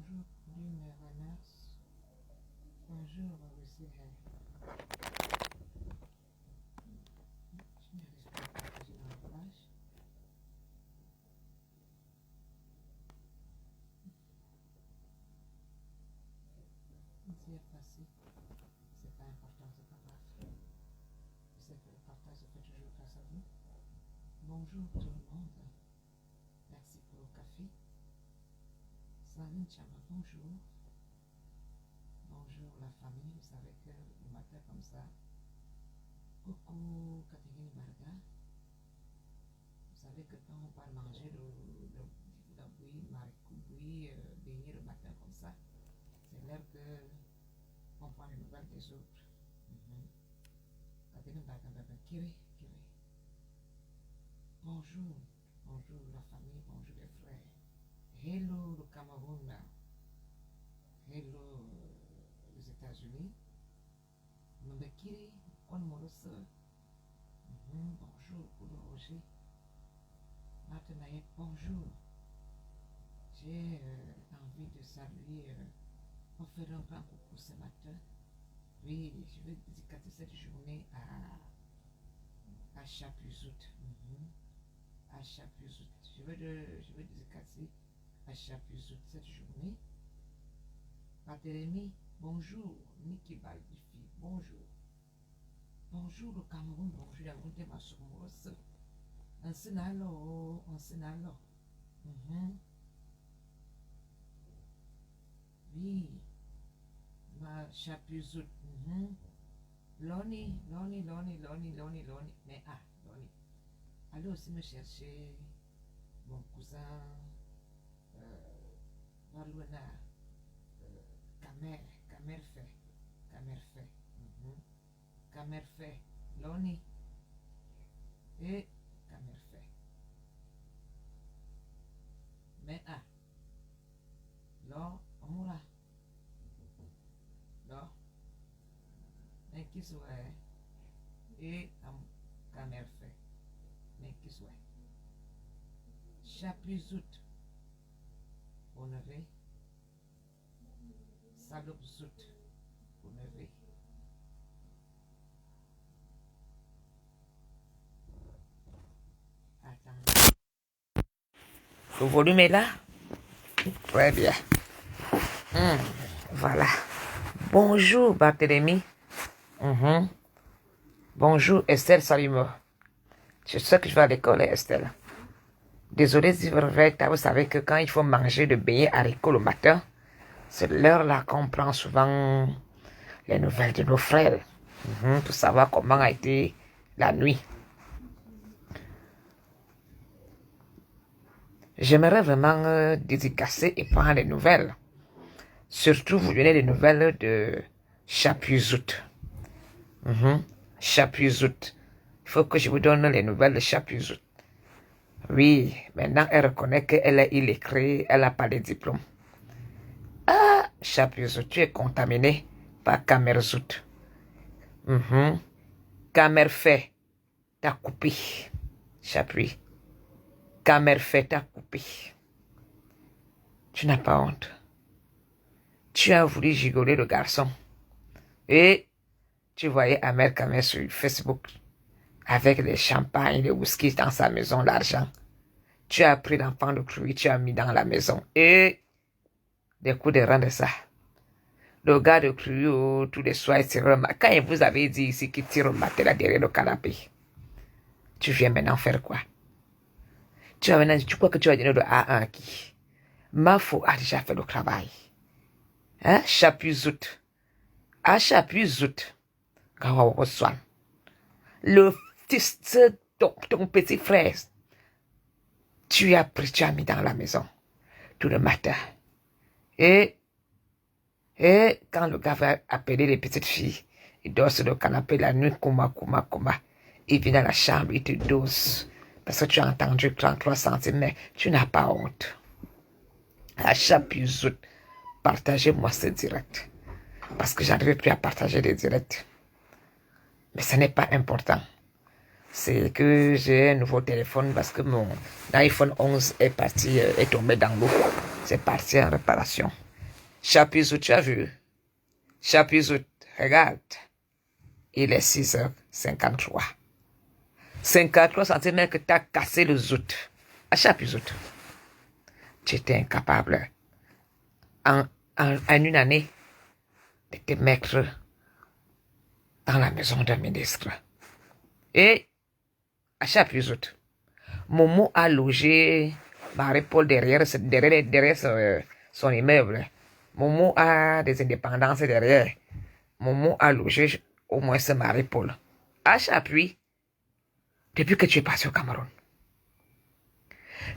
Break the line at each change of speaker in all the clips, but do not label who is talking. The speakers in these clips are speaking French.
Bonjour, Dieu me remercie. Bonjour, Lucie. Je n'arrive pas à partager dans la page. Dire passé, c'est pas important, c'est pas grave. Je sais que le partage se fait toujours grâce à vous. Bonjour tout le monde. Merci pour le café. Salut Chama, bonjour. Bonjour la famille, vous savez que le matin comme ça. Coucou Catherine Marga. Vous savez que quand on va manger le bouilli, maricou bouilli, beignet le matin comme ça, c'est l'heure que on prend les nouvelles des autres. Catherine Marga, Kiri. Bonjour, bonjour la famille, bonjour les frères. Hello le Cameroun, hello les États-Unis. Mbekiri, on Morosa. Bonjour pour le Roger. Martinaïek, bonjour. J'ai envie de saluer, on fait un grand coucou ce matin. Oui, je vais dédicacer cette journée à Chapuzout. À Chapuzout. Je vais dédicacer à Chapuzout cette journée. Barthélémy, bonjour. Niki Baldifi, bonjour. Bonjour le Cameroun, bonjour la montée ma sourmose. Un sénalo. Oui, ma Chapuzout. Loni. Mais Loni. Allez aussi me chercher mon cousin Valouana. Camerfait, Loni et Camerfait. Mais là, Amoura, là, mais qui soit et Camerfait, mais qui soit. Chapuzout, honoré, Salopzout, honoré. Le volume est là? Très bien. Voilà. Bonjour Barthélémy. Bonjour Estelle Salimo. Je sais que je vais à l'école, Estelle. Désolée si vous savez que quand il faut manger de beignets haricots le matin, c'est l'heure là qu'on prend souvent les nouvelles de nos frères. Pour savoir comment a été la nuit. J'aimerais vraiment dédicacer et prendre les nouvelles. Surtout vous donnez les nouvelles de Chapuzout. Chapuzout. Il faut que je vous donne les nouvelles de Chapuzout. Oui, maintenant elle reconnaît qu'elle est illettrée, elle n'a pas de diplôme. Ah, Chapuzout, tu es contaminé par Camerzout. Camerfait, t'as coupé. Chapuis. Camerfait, t'as coupé. Tu n'as pas honte. Tu as voulu gigoler le garçon. Et tu voyais Amel Kamer sur Facebook avec les champagnes, les whisky dans sa maison, l'argent. Tu as pris l'enfant de Cruy, tu as mis dans la maison. Et des coups de rein de ça. Le gars de Cruy, tous les soirs, il tire le matelas. Quand il vous avait dit ici qu'il tire le matelas derrière le canapé, tu viens maintenant faire quoi? Tu crois que tu vas donner le A1 à qui? Mafo a déjà fait le travail. Hein? Chapuzout. À Chapuzout. Le fils de ton petit frère. Tu as mis dans la maison. Tout le matin. Et quand le gars va appeler les petites filles, il dort sur le canapé la nuit, kuma. Il vient dans la chambre, il te dose. Parce que tu as entendu 33 cm. Tu n'as pas honte. À Chapuzout, partagez-moi ce direct. Parce que j'arrive plus à partager des directs. Mais ce n'est pas important. C'est que j'ai un nouveau téléphone parce que mon iPhone 11 est tombé dans l'eau. C'est parti en réparation. Chapitre, tu as vu? Chapitre, regarde. Il est 6h53. 53 cm que tu as cassé le zout. À chapitre. Tu étais incapable en une année de te mettre dans la maison d'un ministre. Et à chapitre, Momo a logé Marie-Paul derrière son immeuble. Momo a des indépendances derrière. Momo a logé au moins ce Marie-Paul. À Chapuis, depuis que tu es passé au Cameroun.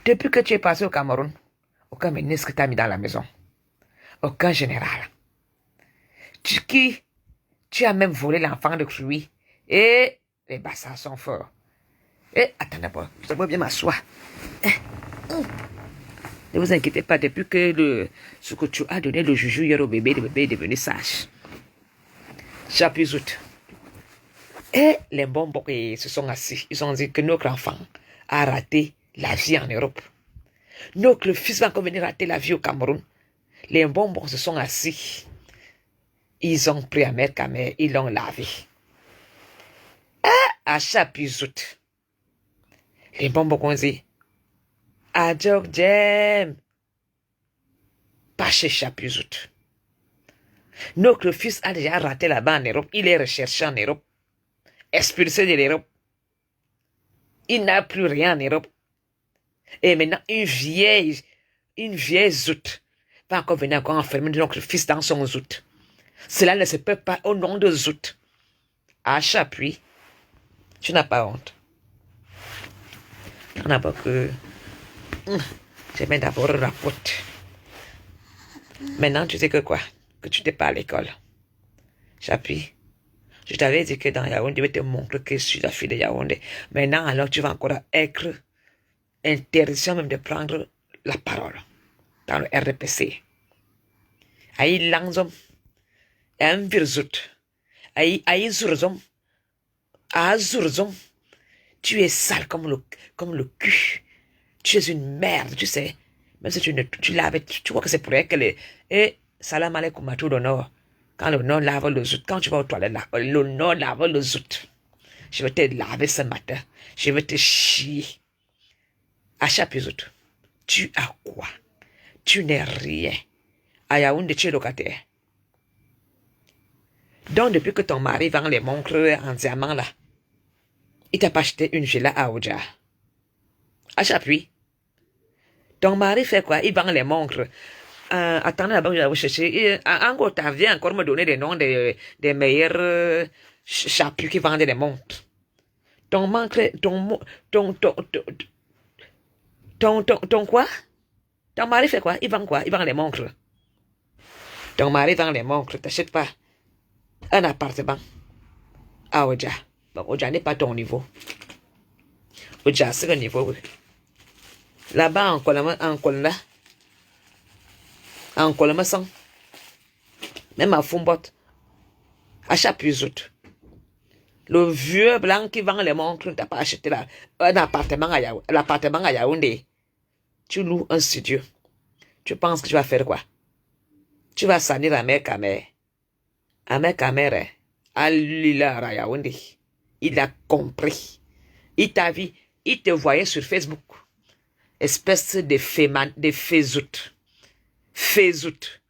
Depuis que tu es passé au Cameroun, aucun ministre t'a mis dans la maison. Aucun général. Tu as même volé l'enfant de Cruy. Et les bastards sont forts. Et attends d'abord, je dois bien m'asseoir. Ne vous inquiétez pas, depuis que ce que tu as donné le joujou hier au bébé, le bébé est devenu sage. Chapitre. Et les bonbons se sont assis. Ils ont dit que notre enfant a raté la vie en Europe. Notre fils va encore venir rater la vie au Cameroun. Les bonbons se sont assis. Ils ont pris Ahmed Kamer, ils l'ont lavé. À chapitre. Les bonbons ont dit, Adjok Jem, pas chez chapitre. Notre fils a déjà raté là-bas en Europe. Il est recherché en Europe. Expulsé de l'Europe. Il n'a plus rien en Europe. Et maintenant, une vieille zoute va encore venir encore enfermer notre fils dans son zoute. Cela ne se peut pas au nom de zoute. À Chapuis, tu n'as pas honte. Tu n'as pas que... J'aimais d'abord la faute. Maintenant, tu sais que quoi? Que tu n'es pas à l'école. Chapuis, je t'avais dit que dans Yaoundé, je vais te montrer que je suis la fille de Yaoundé. Maintenant, alors, tu vas encore être interdiction même de prendre la parole dans le RDPC. Aïe langzom, aïe virzut, aïe zurzom, azurzom. Tu es sale comme le cul. Tu es une merde, tu sais. Même si tu laves, tu vois que c'est pour elle que les... Et salam alaikum à tout le nord. Quand le nord lave le zout, quand tu vas aux toilettes, le nord lave le zout. Je vais te laver ce matin. Je vais te chier. À chapitre, tu as quoi? Tu n'es rien. À Yaoundé, tu es locataire. Donc, depuis que ton mari vend les montres en diamant là, il t'a pas acheté une villa à Oja. À Chapuis. Ton mari fait quoi? Il vend les montres. Attendez là-bas, je vais chercher. En gros, tu viens encore me donner des noms des meilleurs Chapuis qui vendent des montres. Ton quoi? Ton mari fait quoi? Il vend quoi? Il vend les montres. Ton mari vend les montres. T'achètes pas un appartement à Oja. Bon, Oja n'est pas ton niveau. Oja, c'est le niveau, oui. Là-bas, en Kolama, même à Fumbot, à Chapuis, le vieux blanc qui vend les montres, t'as pas acheté un appartement à Yaoundé. Tu loues un studio. Tu penses que tu vas faire quoi? Tu vas salir Ahmed Kamer. Ahmed Kamer, à Lila à Yaoundé. Il a compris. Il t'a vu, il te voyait sur Facebook. Espèce de fézout. Fézout.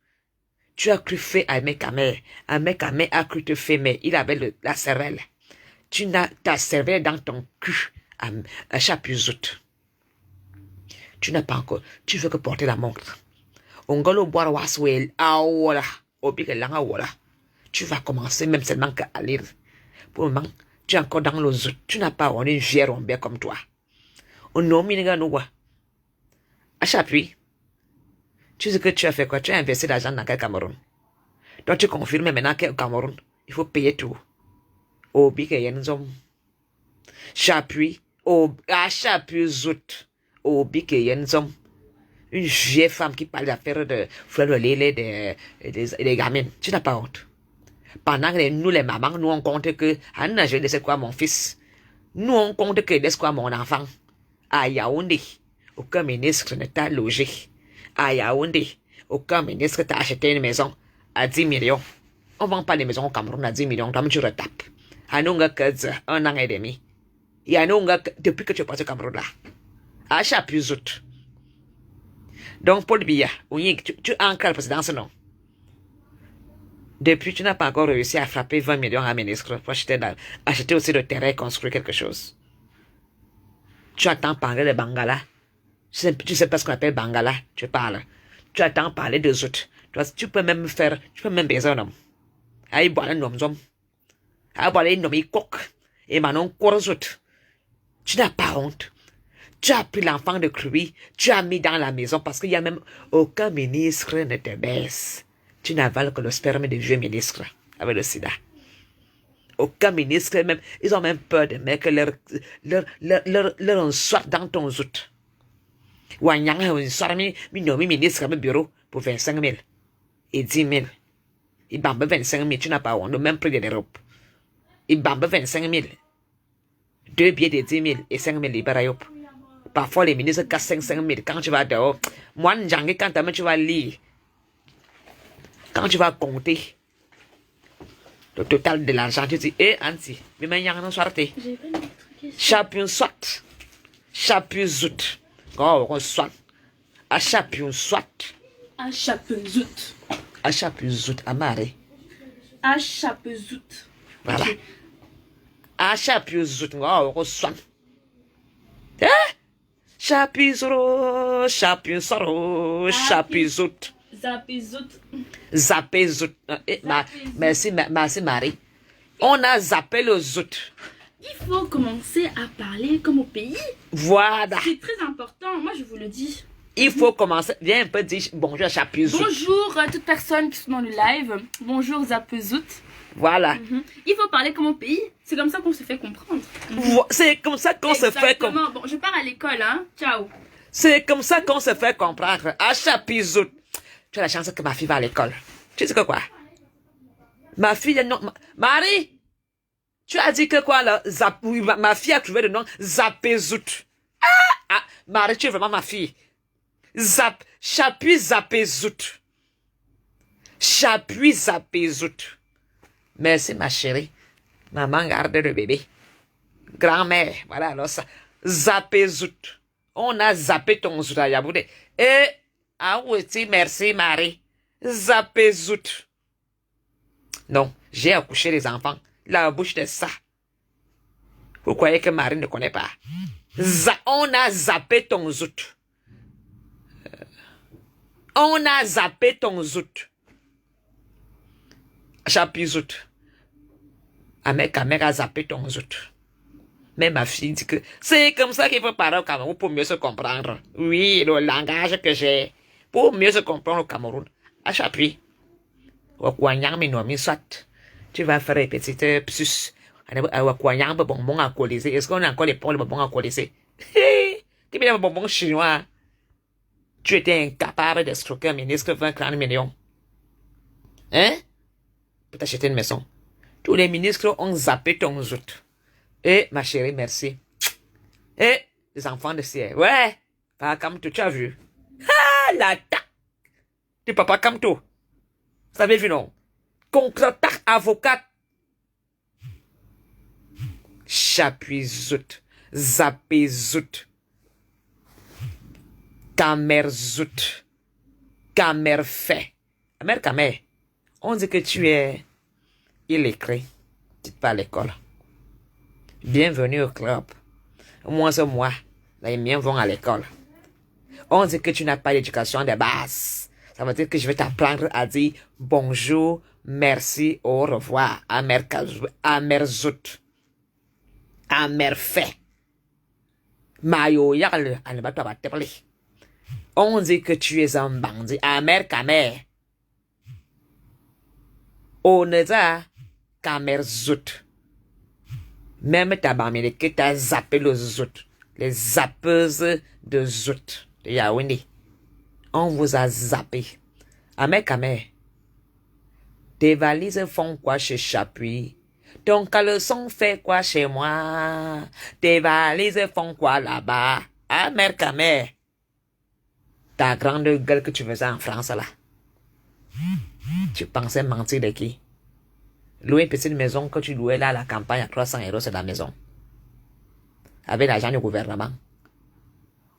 Tu as cru faire Ahmed Kamer. Ahmed Kamer a cru te faire, mais il avait la cervelle. Tu n'as ta cervelle dans ton cul à chapizout. Tu n'as pas encore. Tu veux que porter la montre. Ongolo boire waswell. Ah voilà. Obi langa voilà. Tu vas commencer même seulement qu'à lire. Pour le moment, tu es encore dans le zout. Tu n'as pas une vieille rombée comme toi. On nomme une ganoua. À Chapuis, tu sais que tu as fait quoi? Tu as investi l'argent dans quel Cameroun? Donc tu confirmes maintenant qu'au Cameroun, il faut payer tout. Obi que yenzom. Chapuis, à Chapuis zout. Obi que yenzom. Une vieille femme qui parle d'affaires de fleurs de lait des gamines. Tu n'as pas honte. Pendant que nous, les mamans, nous on compte que, Anna, je ne sais quoi mon fils. Nous on compte que, c'est quoi mon enfant. À Yaoundé. Aucun ministre ne t'a logé. À Yaoundé, aucun ministre t'a acheté une maison à 10 millions. On ne vend pas les maisons au Cameroun à 10 millions, toi tu retapes. À nous, un an et demi. Il y a nous, depuis que tu es parti au Cameroun là. À chaque autres. Donc, Paul Biya, tu as encore la présidence, non? Depuis, tu n'as pas encore réussi à frapper 20 millions à ministre pour acheter aussi le terrain et construire quelque chose. Tu attends parler de Bangala. Tu sais pas ce qu'on appelle Bangala. Tu parles. Tu attends parler des autres. Tu peux même baiser un homme. Aïe, boire un homme. Aïe, boire un homme, il coque. Et maintenant, quoi les autres? Tu n'as pas honte. Tu as pris l'enfant de Cruy, tu as mis dans la maison parce qu'il n'y a même aucun ministre ne te baisse. Tu n'avales que le sperme de vieux ministres avec le sida. Aucun ministre, même, ils ont même peur de mettre leur on soit dans ton zout. Wanyang, on soit mis ministre à mon bureau pour 25 000 et 10 000. Il bambe 25 000, tu n'as pas honte, le même prix de l'Europe. Il bambe 25 000. 2 billets de 10 000 et 5 000 libéraux. Parfois, les ministres cassent 5 000 quand tu vas dehors. Moi, quand tu vas lire, quand tu vas compter le total de l'argent, tu dis, Anti, mais maintenant, sortez. Chapion soit. Chapion zout. Oh, soit. À chapion soit.
À chapion zout.
À chapion zout, à marée.
À chapion zout.
Voilà. À chapion zout, oh, soit. Chapizout, chapizout, chapizout. Zapizout. Merci Marie. On a zappé le zout.
Il faut commencer à parler comme au pays.
Voilà.
C'est très important, moi je vous le dis.
Il faut commencer. Viens un peu dire bonjour à chapizout.
Bonjour à toute personne qui sont dans le live. Bonjour Zapizout.
Voilà.
Il faut parler comme au pays. C'est comme ça qu'on se fait comprendre.
C'est comme ça qu'on se fait comprendre.
Bon, je pars à l'école, hein. Ciao.
C'est comme ça qu'on se fait comprendre. À chapizout. Tu as la chance que ma fille va à l'école. Tu sais que quoi? Ma fille, non. Marie! Tu as dit que quoi là? Oui, ma fille a trouvé le nom Zapezout. Ah! Marie, tu es vraiment ma fille. Chapuis Zapezout. Chapuis Zapezout. Merci ma chérie. Maman garde le bébé. Grand-mère, voilà alors ça. Zapezout. On a zappé ton zout à Yaboudé. Et, ah oui, merci Marie. Zapezout. Non, j'ai accouché les enfants. La bouche de ça. Vous croyez que Marie ne connaît pas? On a zappé ton zout. On a zappé ton zout. Chapizout. Ma mère a zappé ton zout. Mais ma fille dit que c'est comme ça qu'il faut parler au Cameroun pour mieux se comprendre. Oui, le langage que j'ai. Pour mieux se comprendre au Cameroun. À chapitre. Tu vas faire une petite psus. Bonbon alcoolisé. Est-ce qu'on a encore les bonbons alcoolisés? Tu mets un bonbon chinois. Tu étais incapable d'escroquer un ministre 20 millions. Hein? Pour t'acheter une maison. Tous les ministres ont zappé ton zout. Et ma chérie, merci. Et les enfants de ciel. Ouais. Pas comme tu as vu. Ah, la tac. Tu papa comme tout. Vous avez vu non? Contre-attaque avocate. Chapuizout. Zapizout. Camerzout. Camerfait. Mère Camer. On dit que tu es illettré. Tu n'es pas à l'école. Bienvenue au club. Moi, c'est moi. Les miens vont à l'école. On dit que tu n'as pas d'éducation de base. Ça veut dire que je vais t'apprendre à dire bonjour, merci, au revoir, à merzout, à merfait. Mayo yarle, à ne pas t'appeler. On dit que tu es un bandit, à mercamer. On est à camerzout. Même ta bamine que t'as zappé le zout. Les zappeuses de zout de Yaoundé. On vous a zappé. Amé, tes valises font quoi chez Chapuis? Ton caleçon fait quoi chez moi? Tes valises font quoi là-bas? Amé. Ta grande gueule que tu faisais en France, là. Tu pensais mentir de qui? Louer une petite maison que tu louais là à la campagne à 300 euros, c'est la maison. Avec l'argent du gouvernement.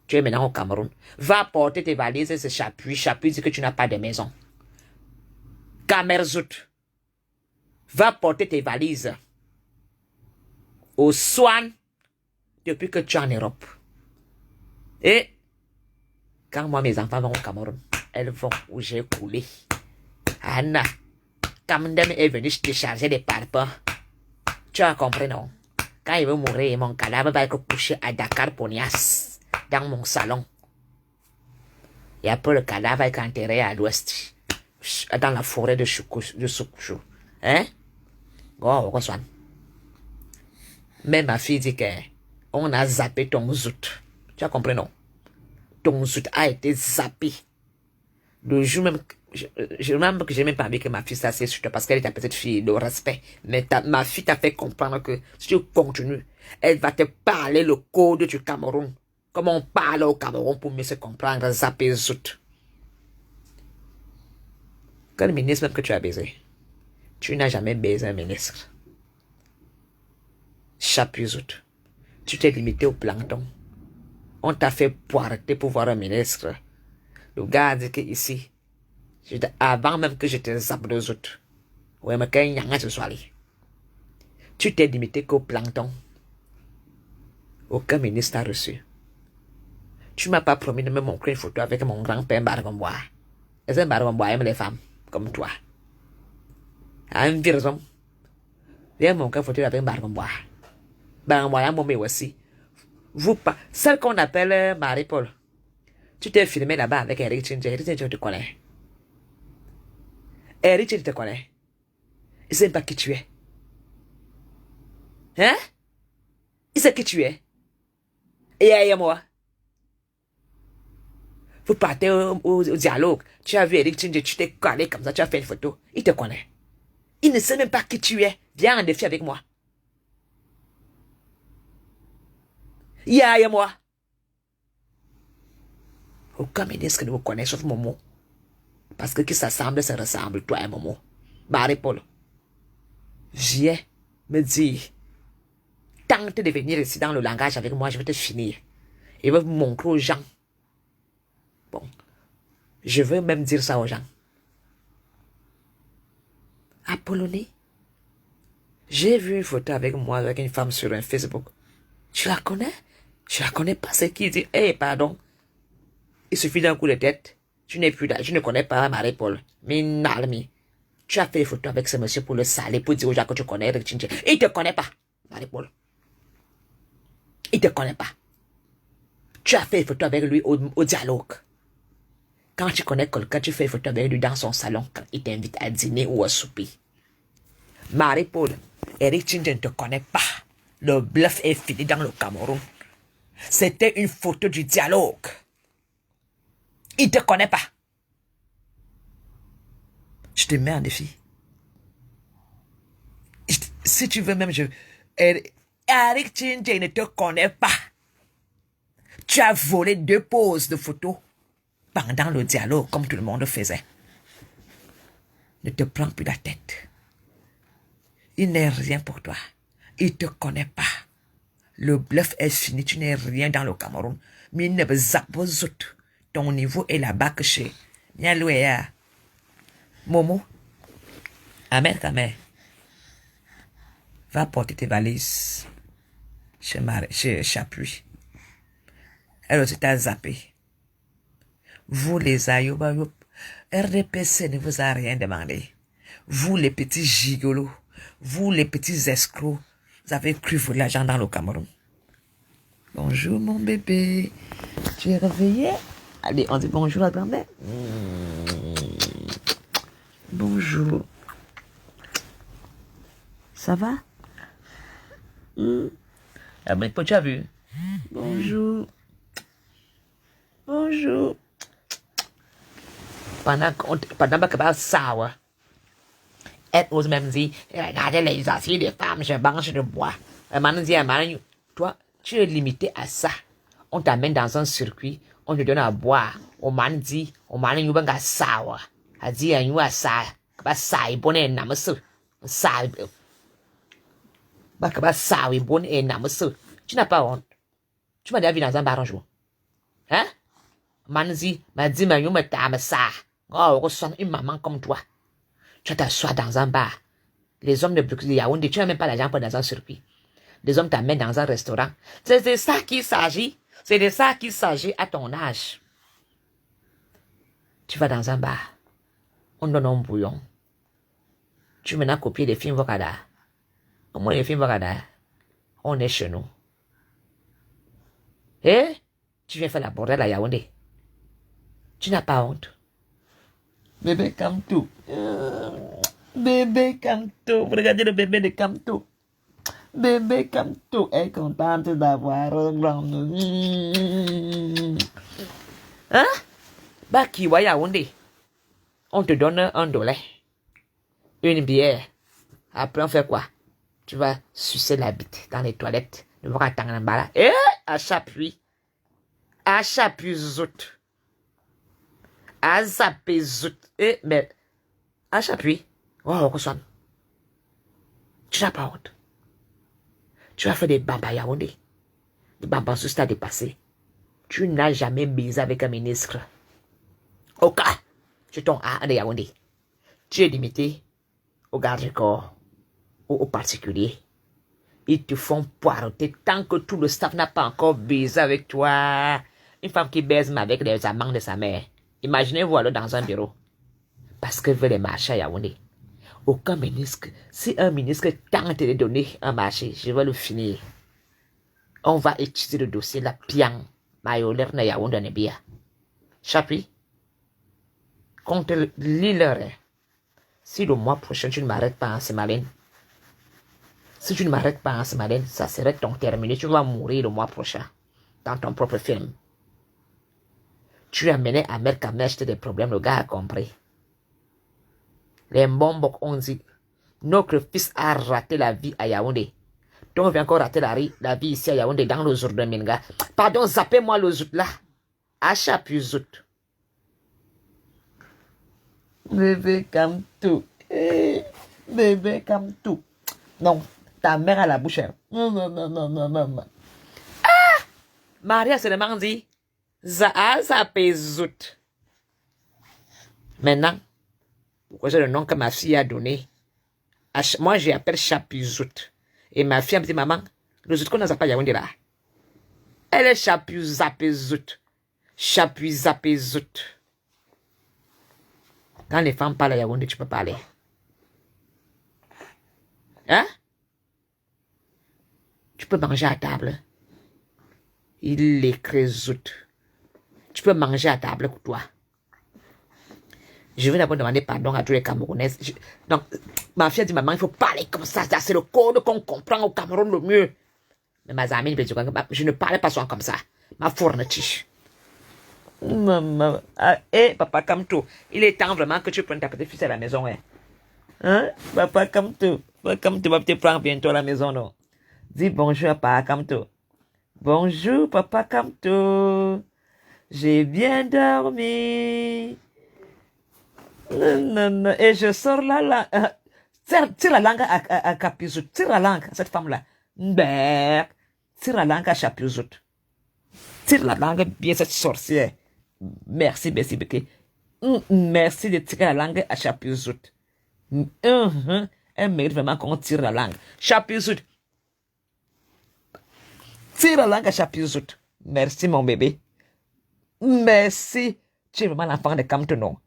Tu es maintenant au Cameroun. Va porter tes valises et ce chapuis. Chapuis dit que tu n'as pas de maison. Kamerzout. Va porter tes valises au Swan depuis que tu es en Europe. Et quand moi, mes enfants vont au Cameroun, elles vont où j'ai coulé. Anna, Kamdem est venu décharger des parpaings. Tu as compris, non? Quand il veut mourir, mon cadavre va être couché à Dakar Ponias, dans mon salon. Et après, le cadavre va être enterré à l'ouest, dans la forêt de Soukchou. Hein? Oh, Roswan. Mais ma fille dit qu'on a zappé ton zout. Tu as compris, non? Ton zout a été zappé. Le jour même, même que j'ai même pas envie que ma fille s'assied sur toi parce qu'elle est ta petite fille, le respect. Mais ma fille t'a fait comprendre que si tu continues, elle va te parler le code du Cameroun. Comment on parle au Cameroun pour mieux se comprendre, zapper zout. Quel ministre même que tu as baisé? Tu n'as jamais baisé un ministre. Chapuis zout. Tu t'es limité au plancton. On t'a fait poireter pour voir un ministre. Le gars a dit que ici, avant même que je te zappe de zout, ouais, mais quand il y a un ce soir, tu t'es limité qu'au plancton. Aucun ministre t'a reçu. Tu m'as pas promis de me montrer une photo avec mon grand-père Bargombois. Et ce Bargombois aime les femmes, comme toi. À un virzon. Viens montrer une photo avec Bargombois. Bargombois a mon aussi. Vous pas, celle qu'on appelle Marie-Paul. Tu t'es filmé là-bas avec Eric Chinger. Eric Chinger te connaît. Eric Chinger te connaît. Il sait pas qui tu es. Hein? Il sait qui tu es. Et moi. Vous partez au dialogue. Tu as vu Eric Chinger, tu t'es collé comme ça, tu as fait une photo. Il te connaît. Il ne sait même pas qui tu es. Viens en défi avec moi. Moi. Aucun ministre ne vous connaît sauf Momo. Parce que qui s'assemble, se ressemble, toi et Momo. Marie-Paul. Viens me dire. Tente de venir ici dans le langage avec moi, je vais te finir. Et je vais vous montrer aux gens. Bon. Je veux même dire ça aux gens. Apollonie. J'ai vu une photo avec moi, avec une femme sur un Facebook. Tu la connais? Je la connais pas, c'est qui dit, hey, pardon. Il suffit d'un coup de tête. Tu n'es plus là. Je ne connais pas Marie-Paul. Mais Nalmi. Tu as fait une photo avec ce monsieur pour le saler, pour dire aux gens que tu connais Eric Chinger. Il ne te connaît pas, Marie-Paul. Il ne te connaît pas. Tu as fait une photo avec lui au dialogue. Quand tu connais quelqu'un, tu fais une photo avec lui dans son salon quand il t'invite à dîner ou à souper. Marie-Paul, Eric Chinger ne te connaît pas. Le bluff est fini dans le Cameroun. C'était une photo du dialogue. Il ne te connaît pas. Je te mets en défi. Si tu veux même, Eric Chinger ne te connaît pas. Tu as volé 2 poses de photos pendant le dialogue, comme tout le monde faisait. Ne te prends plus la tête. Il n'est rien pour toi. Il ne te connaît pas. Le bluff est fini. Tu n'es rien dans le Cameroun. Mais il ne veut pas zut. Ton niveau est là-bas que chez Nialouéa. Momo, Ahmed Kamer, va porter tes valises chez Chapuis. Elle aussi t'a zappé. Vous les ayoba, RDPC ne vous a rien demandé. Vous les petits gigolos, vous les petits escrocs, vous avez cru voler l'argent dans le Cameroun. Bonjour mon bébé, tu es réveillé? Allez, on dit bonjour à grand-mère. Bonjour. Ça va? Ah ben, tu as vu? Bonjour. Bonjour. Pendant que ça, elle ose même dire, regardez les assises des femmes, je mange de bois. Maintenant, dit, toi, tu es limité à ça. On t'amène dans un circuit, on te donne à boire. on m'a dit, you banga sawa. A dit, you a sa, ba sa, bonne namasu. Sa, ba sa, bonne namasu. Tu n'as pas honte. Tu m'as déjà vu dans un bar un jour. Hein? Manzi m'a dit, mais you me t'a ça. Oh, ressemble une maman comme toi. Tu t'assois dans un bar. Les hommes de Yaoundé, tu n'as même pas l'argent pour dans un circuit. Les hommes t'amènent dans un restaurant. C'est de ça qu'il s'agit. C'est de ça qu'il s'agit à ton âge. Tu vas dans un bar. On donne un bouillon. Tu m'as copié des films Vokada. Au moins les films Vokada. On est chez nous. Eh? Tu viens faire la bordelle à Yaoundé. Tu n'as pas honte. Bébé Kamto. Bébé Kamto. Vous regardez le bébé de Kamto. Bébé Kamto est contente d'avoir un grand... Hein? Bah, qui va Yaoundé? On te donne $1. Une bière. Après, on fait quoi? Tu vas sucer la bite dans les toilettes. Ne vas pas attendre là. Eh, à chapuis. À chapuis zout. À zapper zout. Eh, mais, à chapuis. Oh, Rosan. Tu n'as pas honte. Tu as fait des bambas Yaoundé. Des bambas sous ta dépassé. Tu n'as jamais baisé avec un ministre. Au cas, tu t'en as un Yaoundé. Tu es limité au garde du corps ou aux particuliers. Ils te font poireauter tant que tout le staff n'a pas encore baisé avec toi. Une femme qui baise mais avec les amants de sa mère. Imaginez-vous alors dans un bureau. Parce qu'elle veut les marchés à Yaoundé. Aucun ministre, si un ministre tente de donner un marché, je vais le finir. On va étudier le dossier, la piang, maïolère na Yaoundé Nebia. Chapi, compte l'île. Si le mois prochain tu ne m'arrêtes pas en Semaline, si tu ne m'arrêtes pas en Semaline, ça serait ton terminé. Tu vas mourir le mois prochain dans ton propre film. Tu as mené à Merkamesh des problèmes, le gars a compris. Les Mbombok ont dit, notre fils a raté la vie à Yaoundé. Donc on vient encore rater la vie ici à Yaoundé dans le jour de Minga. Pardon, zappez-moi le zout là. Achat puis zout. Bébé Kamto. Bébé Kamto. Non, ta mère a la bouche. Non. Ah! Maria se demande dit, zappé zout. Maintenant, pourquoi c'est le nom que ma fille a donné? Moi, j'appelle Chapuzout. Et ma fille a dit, maman, le zout qu'on n'a pas Yaoundé là. Elle est Chapuzapezout. Chapuzapezout. Quand les femmes parlent à Yaoundé, tu peux parler. Hein? Tu peux manger à table. Il est crézout. Tu peux manger à table pour toi. Je vais d'abord demander pardon à tous les Camerounaises. Donc, ma fille a dit, maman, il faut parler comme ça. C'est le code qu'on comprend au Cameroun le mieux. Mais ma amie, je ne parlais pas souvent comme ça. Ma fourniture. Maman. Papa Kamto, il est temps vraiment que tu prennes ta petite fille à la maison. Hein? Papa Kamto. Papa Kamto va te prendre bientôt à la maison, non? Dis bonjour à Papa Kamto. Bonjour, Papa Kamto. J'ai bien dormi. Non. Et je sors la langue. Tire la langue à Capizout. Tire la langue à cette femme-là. Tire la langue à Chapizout. Tire la langue bien cette sorcière. Merci, Béké. Merci de tirer la langue à Chapizout. Elle mérite vraiment qu'on tire la langue. Chapizout. Tire la langue à Chapizout. Merci, mon bébé. Merci. Tu es vraiment l'enfant de Kamtono.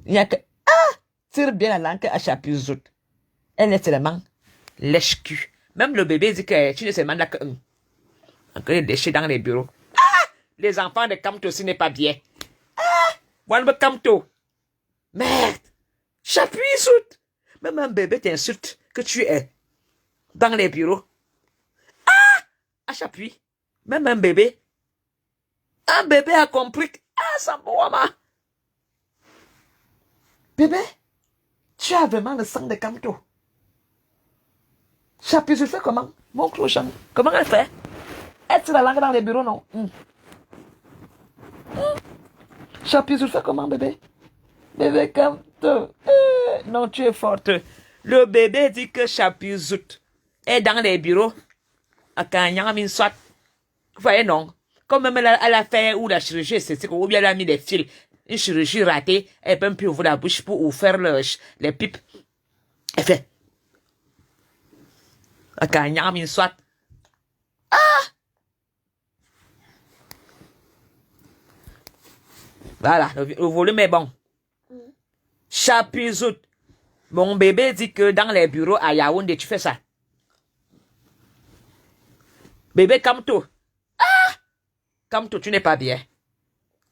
Il n'y a que... tire bien la langue à Chapizout. Elle est seulement lèche-cul. Même le bébé dit que tu ne sais même là que... les déchets dans les bureaux. Les enfants de Kamto aussi n'est pas bien. Voilà Kamto. Merde. Chapizout. Même un bébé t'insulte que tu es dans les bureaux. À Chapuis. Même un bébé. Un bébé a compris que... ça me bébé, tu as vraiment le sang de Kamto. Chapizout fait comment? Mon clochon. Comment elle fait? Elle tire la langue dans les bureaux, non? Chapizout, fais comment, bébé? Bébé, calme-toi. Non, tu es forte. Le bébé dit que Chapizout est dans les bureaux. À Kanyang, soit. Vous voyez, non? Comme même elle a fait ou la chirurgie esthétique, ou bien elle a mis des fils. Une chirurgie ratée, elle peut même plus ouvrir la bouche pour faire les pipes. Elle fait. À Kanyang, soit. Voilà, le volume est bon. Chapizout. Mon bébé dit que dans les bureaux à Yaoundé, tu fais ça. Bébé, calme-toi. Calme-toi, tu n'es pas bien.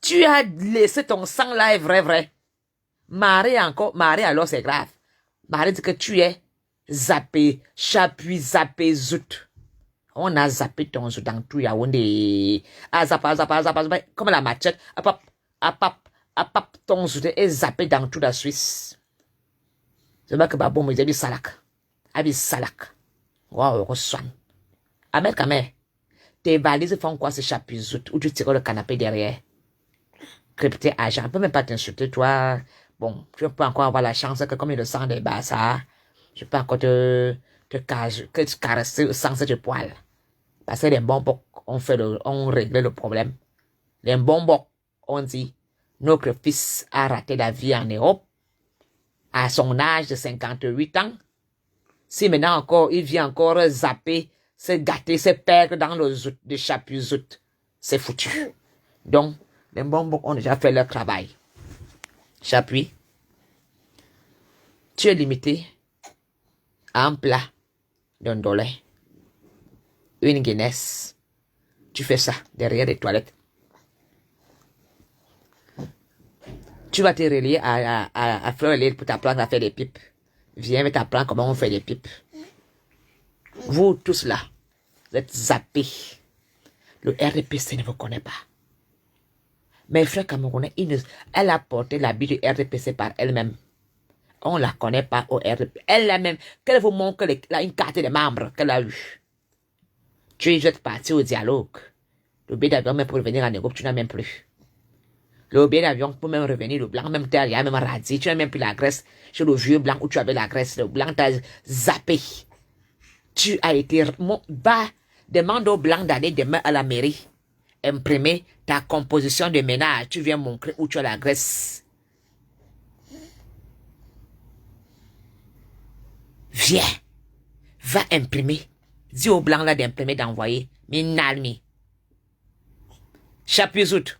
Tu as laissé ton sang là, est vrai. Marie alors c'est grave. Marie dit que tu es zappé, zappé, zout. On a zappé ton zout dans tout Yaoundé. Ah, zappa, comme la machette. Ton zout est zappé dans toute la Suisse. C'est vrai que Babou me dit salak. Abi salak. Wow, reçoit. Ahmed Kamer, tes valises font quoi ce chapizout où tu tires le canapé derrière? Crypté agent. Je ne peux même pas t'insulter, toi. Bon, tu peux encore avoir la chance que comme il le sent des bas, ça, je peux encore te caresser sans ce poil. Parce que les bonbons, on règle le problème. Les bonbons, on dit, notre fils a raté la vie en Europe à son âge de 58 ans. Si maintenant encore, il vient encore zapper, se gâter, se perdre dans le zout de chapizout, c'est foutu. Donc, les bonbons ont déjà fait leur travail. Chapuis, tu es limité à un plat d'un dollar, une Guinness. Tu fais ça derrière les toilettes. Tu vas te relier à Fleur Lille pour t'apprendre à faire des pipes. Viens, t'apprendre comment on fait des pipes. Vous tous là, vous êtes zappés. Le RDPC ne vous connaît pas. Mes frères camerounais, elle a porté l'habit du RDPC par elle-même. On ne la connaît pas au RDPC. Elle-même, qu'elle vous montre une carte de membres qu'elle a eue. Tu es juste parti au dialogue. Le billet d'avion, même pour revenir en Europe, tu n'as même plus. Le billet d'avion, pour même revenir, le blanc, même terre, il y a même radis. Tu n'as même plus la graisse. Chez le vieux blanc où tu avais la graisse, le blanc t'a zappé. Tu as été... demande au blanc d'aller demain à la mairie. Imprimer ta composition de ménage. Tu viens montrer où tu as la graisse. Viens. Va imprimer. Dis au blanc là d'imprimer, d'envoyer. Minalmi. Chapizout.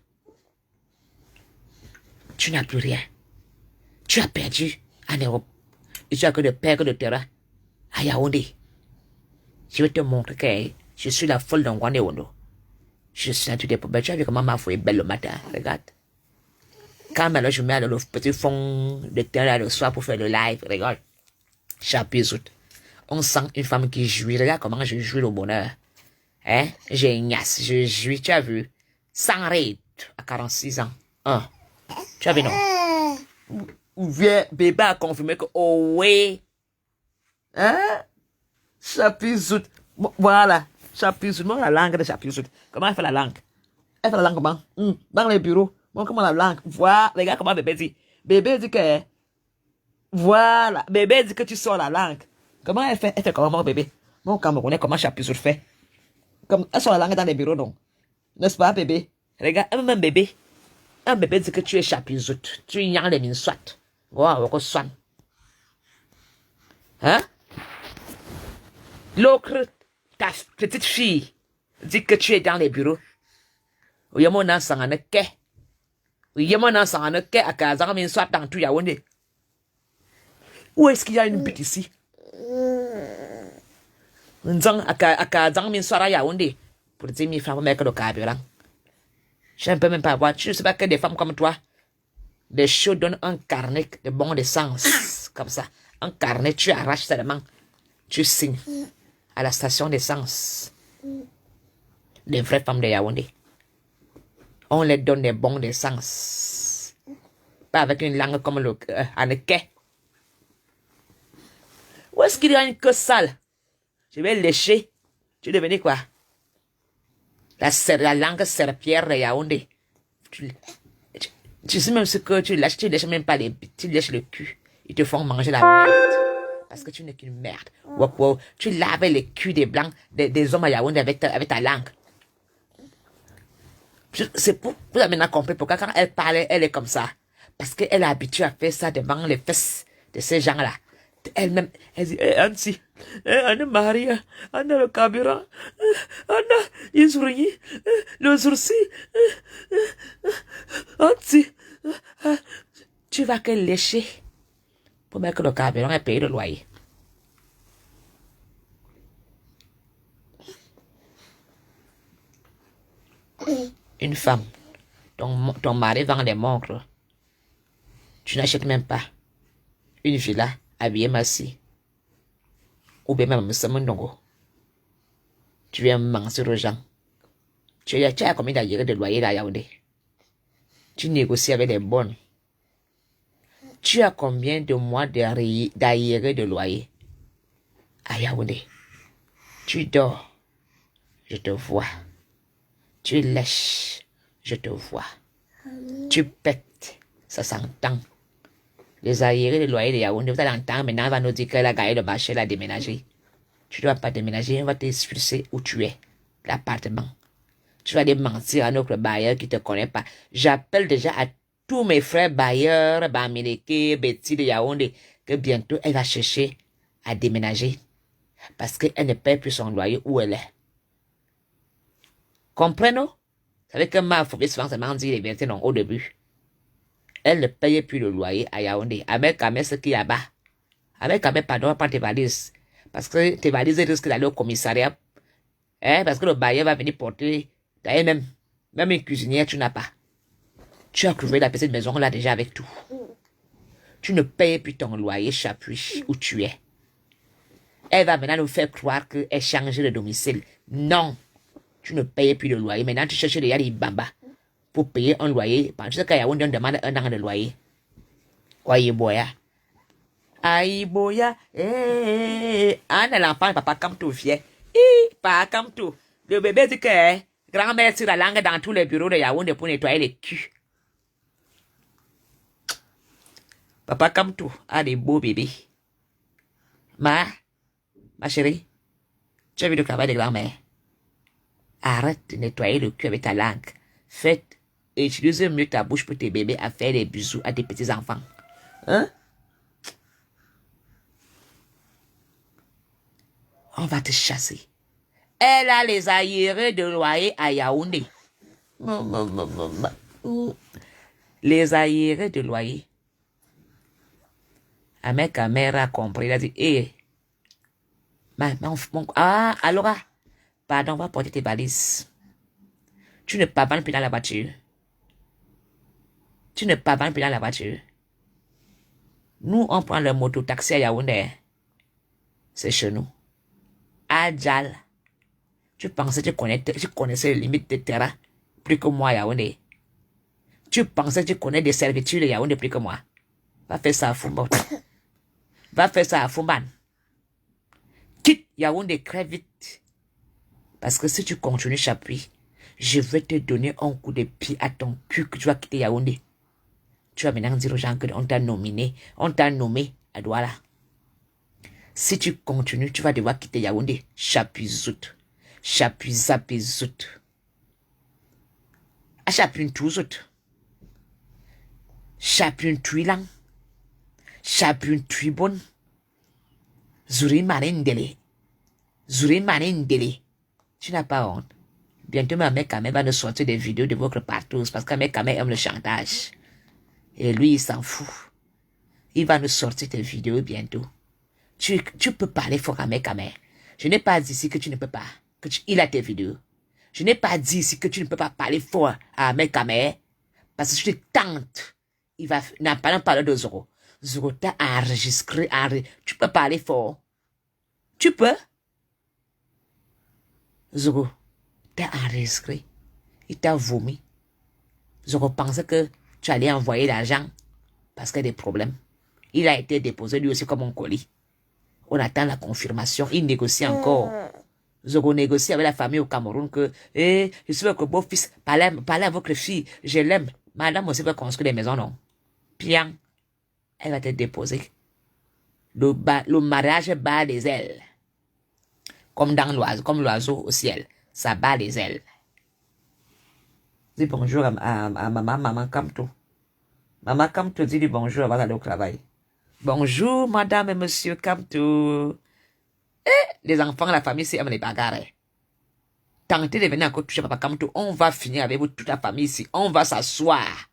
Tu n'as plus rien. Tu as perdu en Europe. Et tu as que de perdre de terrain à Yaoundé. Je vais te montrer que je suis la folle d'un Rwanda Wondo. Je suis là, tu as vu comment ma fouille est belle le matin. Regarde. Quand maintenant je mets le petit fond de terre le soir pour faire le live. Regarde. Chapizout. On sent une femme qui jouit. Regarde comment je jouis le bonheur. Hein? J'ai une gnasse. Je jouis. Tu as vu? Sans ride. À 46 ans. Hein? Tu as vu, non? Viens, bébé a confirmé que, oh oui. Hein? Chapizout. Voilà. Chapizout. Moi, la langue de Chapizout. Comment elle fait la langue? Elle fait la langue comment? Dans les bureaux. Bon, comment la langue? Voilà. Regarde comment bébé dit. Bébé dit que... Voilà. Bébé dit que tu sors la langue. Comment elle fait? Elle fait comment, bébé? Mon Camerounais, comment Chapizout fait? Comme, elle sort la langue dans les bureaux, non? N'est-ce pas, bébé? Regarde, même bébé. Un bébé dit que tu es Chapizout. Tu y en les mines soit. Wow, on soit. Hein? L'autre, ta petite fille, dit que tu es dans les bureaux. Ou y'a mon enfant en ke. Ou y'a mon enfant en ke à Kazan, mais soit dans tout Yaoundé. Où est-ce qu'il y a une bite ici? Nzang à Kazan, mais soit à Yaoundé. Pour dire, mes femmes, mec, le carburant. Je ne peux même pas voir. Je ne sais pas que des femmes comme toi, des choses donnent un carnet de bon d'essence. Comme ça. Un carnet, tu arraches seulement. Tu signes à la station d'essence. Les vraies femmes de Yaoundé. On les donne des bons d'essence. Pas avec une langue comme le Aneke. Où est-ce qu'il y a une queue sale? Je vais lécher. Tu devenais quoi? La langue serpillère de Yaoundé. Tu sais même ce que tu lèches même pas les bites, tu lèches le cul. Ils te font manger la merde. Parce que tu n'es qu'une merde. Wow. Tu laves les culs des blancs, des hommes à Yaoundé avec ta langue. C'est pour vous avez maintenant compris pourquoi quand elle parle, elle est comme ça. Parce qu'elle est habituée à faire ça devant les fesses de ces gens-là. Elle-même, elle dit, Ansi, Anna Maria, Anna le carburant, Anna, Yisuri, le sourcil, Ansi, tu vas que lécher pour mettre le carburant et payer le loyer. Une femme, ton mari vend des montres, tu n'achètes même pas une villa habillée Massi, ou bien même Samondongo. Tu viens mentir aux gens. Tu as combien d'arriérés de loyer à Yaoundé? Tu négocies avec des bonnes. Tu as combien de mois d'arriérés de loyer à Yaoundé? Tu dors, je te vois. Tu lèches, je te vois. Tu pètes, ça s'entend. Les arriérés de loyer de Yaoundé, vous allez entendre maintenant, elle va nous dire qu'elle a gagné le marché, elle a déménagé. Tu ne dois pas déménager, on va t'expulser où tu es, l'appartement. Tu vas aller mentir à notre bailleur qui ne te connaît pas. J'appelle déjà à tous mes frères bailleurs, Bamileke, Betty de Yaoundé, que bientôt elle va chercher à déménager. Parce qu'elle ne paie plus son loyer où elle est. Comprenez-vous? Vous savez que ma famille souvent seulement dit les vérités non au début. Elle ne payait plus le loyer à Yaoundé. Avec Kamé, ce qu'il y a bas. Avec Kamé, pardon, prends tes valises. Parce que tes valises risquent d'aller au commissariat. Parce que le bailleur va venir porter. D'ailleurs, même une cuisinière, tu n'as pas. Tu as trouvé la petite maison là déjà avec tout. Tu ne payes plus ton loyer, Chapuis, où tu es. Elle va maintenant nous faire croire qu'elle change de domicile. Non. Tu ne payes plus le loyer. Maintenant, tu cherches les Yari Bamba pour payer un loyer. Tu sais qu'à Yaoundé, on demande 1 an de loyer. Aïboya. Aïboya. Anne, l'enfant, papa, comme tout, fier. Pas comme tout. Le bébé dit que grand-mère tire la langue dans tous les bureaux de Yaoundé pour nettoyer les culs. Papa, comme tout, a des beaux bébés. Ma chérie, tu as vu le travail de grand-mère? Arrête de nettoyer le cul avec ta langue. Faites, utilise mieux ta bouche pour tes bébés à faire des bisous à tes petits-enfants. Hein? On va te chasser. Elle a les arriérés de loyer à Yaoundé. Les arriérés de loyer. Avec ma mère a compris. Il a dit, alors, pardon, on va porter tes valises. Tu ne pavanes plus dans la voiture. Tu ne pavanes plus dans la voiture. Nous, on prend le moto-taxi à Yaoundé. C'est chez nous. Adjal. Tu pensais que tu connaissais les limites de terrain plus que moi, Yaoundé. Tu pensais que tu connais des servitudes de Yaoundé plus que moi. Va faire ça à Fumban. Va faire ça à Fumban. Quitte Yaoundé très vite. Parce que si tu continues, Chapuis, je vais te donner un coup de pied à ton cul que tu vas quitter Yaoundé. Tu vas maintenant dire aux gens qu'on t'a nommé à Douala. Si tu continues, tu vas devoir quitter Yaoundé. Chapuis zout. Chapuis zapi zout. A chapuis tout zout. Chapuis tuilang. Chapuis tuibon. Zuri marindele. Zuri marindele. Tu n'as pas honte. Bientôt, ma mère Kamé va nous sortir des vidéos de votre partouze parce que ma mère Kamé aime le chantage. Et lui, il s'en fout. Il va nous sortir des vidéos bientôt. Tu peux parler fort à mec Kamé. Je n'ai pas dit ici que tu ne peux pas. Il a tes vidéos. Je n'ai pas dit ici que tu ne peux pas parler fort à mec Kamé. Parce que je te tente. Il va, n'a pas parlé de Zoro. Zoro t'a enregistré. Tu peux parler fort. Tu peux. Zoro t'a enregistré. Il t'a vomi. Zoro pensait que tu allais envoyer l'argent parce qu'il y a des problèmes. Il a été déposé lui aussi comme un colis. On attend la confirmation. Il négocie encore. Zoro négocie avec la famille au Cameroun que, je suis votre beau-fils. Parlez à votre fille. Je l'aime. Madame aussi veut construire des maisons, non? Bien, elle va te déposer. Le mariage bat les ailes. Comme dans l'oiseau, comme l'oiseau au ciel. Ça bat les ailes. Dis bonjour à maman Kamto. Maman Kamto dit bonjour avant d'aller au travail. Bonjour, madame et monsieur Kamto. Les enfants, la famille, c'est les bagarres. Tentez de venir encore toucher papa Kamto. On va finir avec vous, toute la famille ici. On va s'asseoir.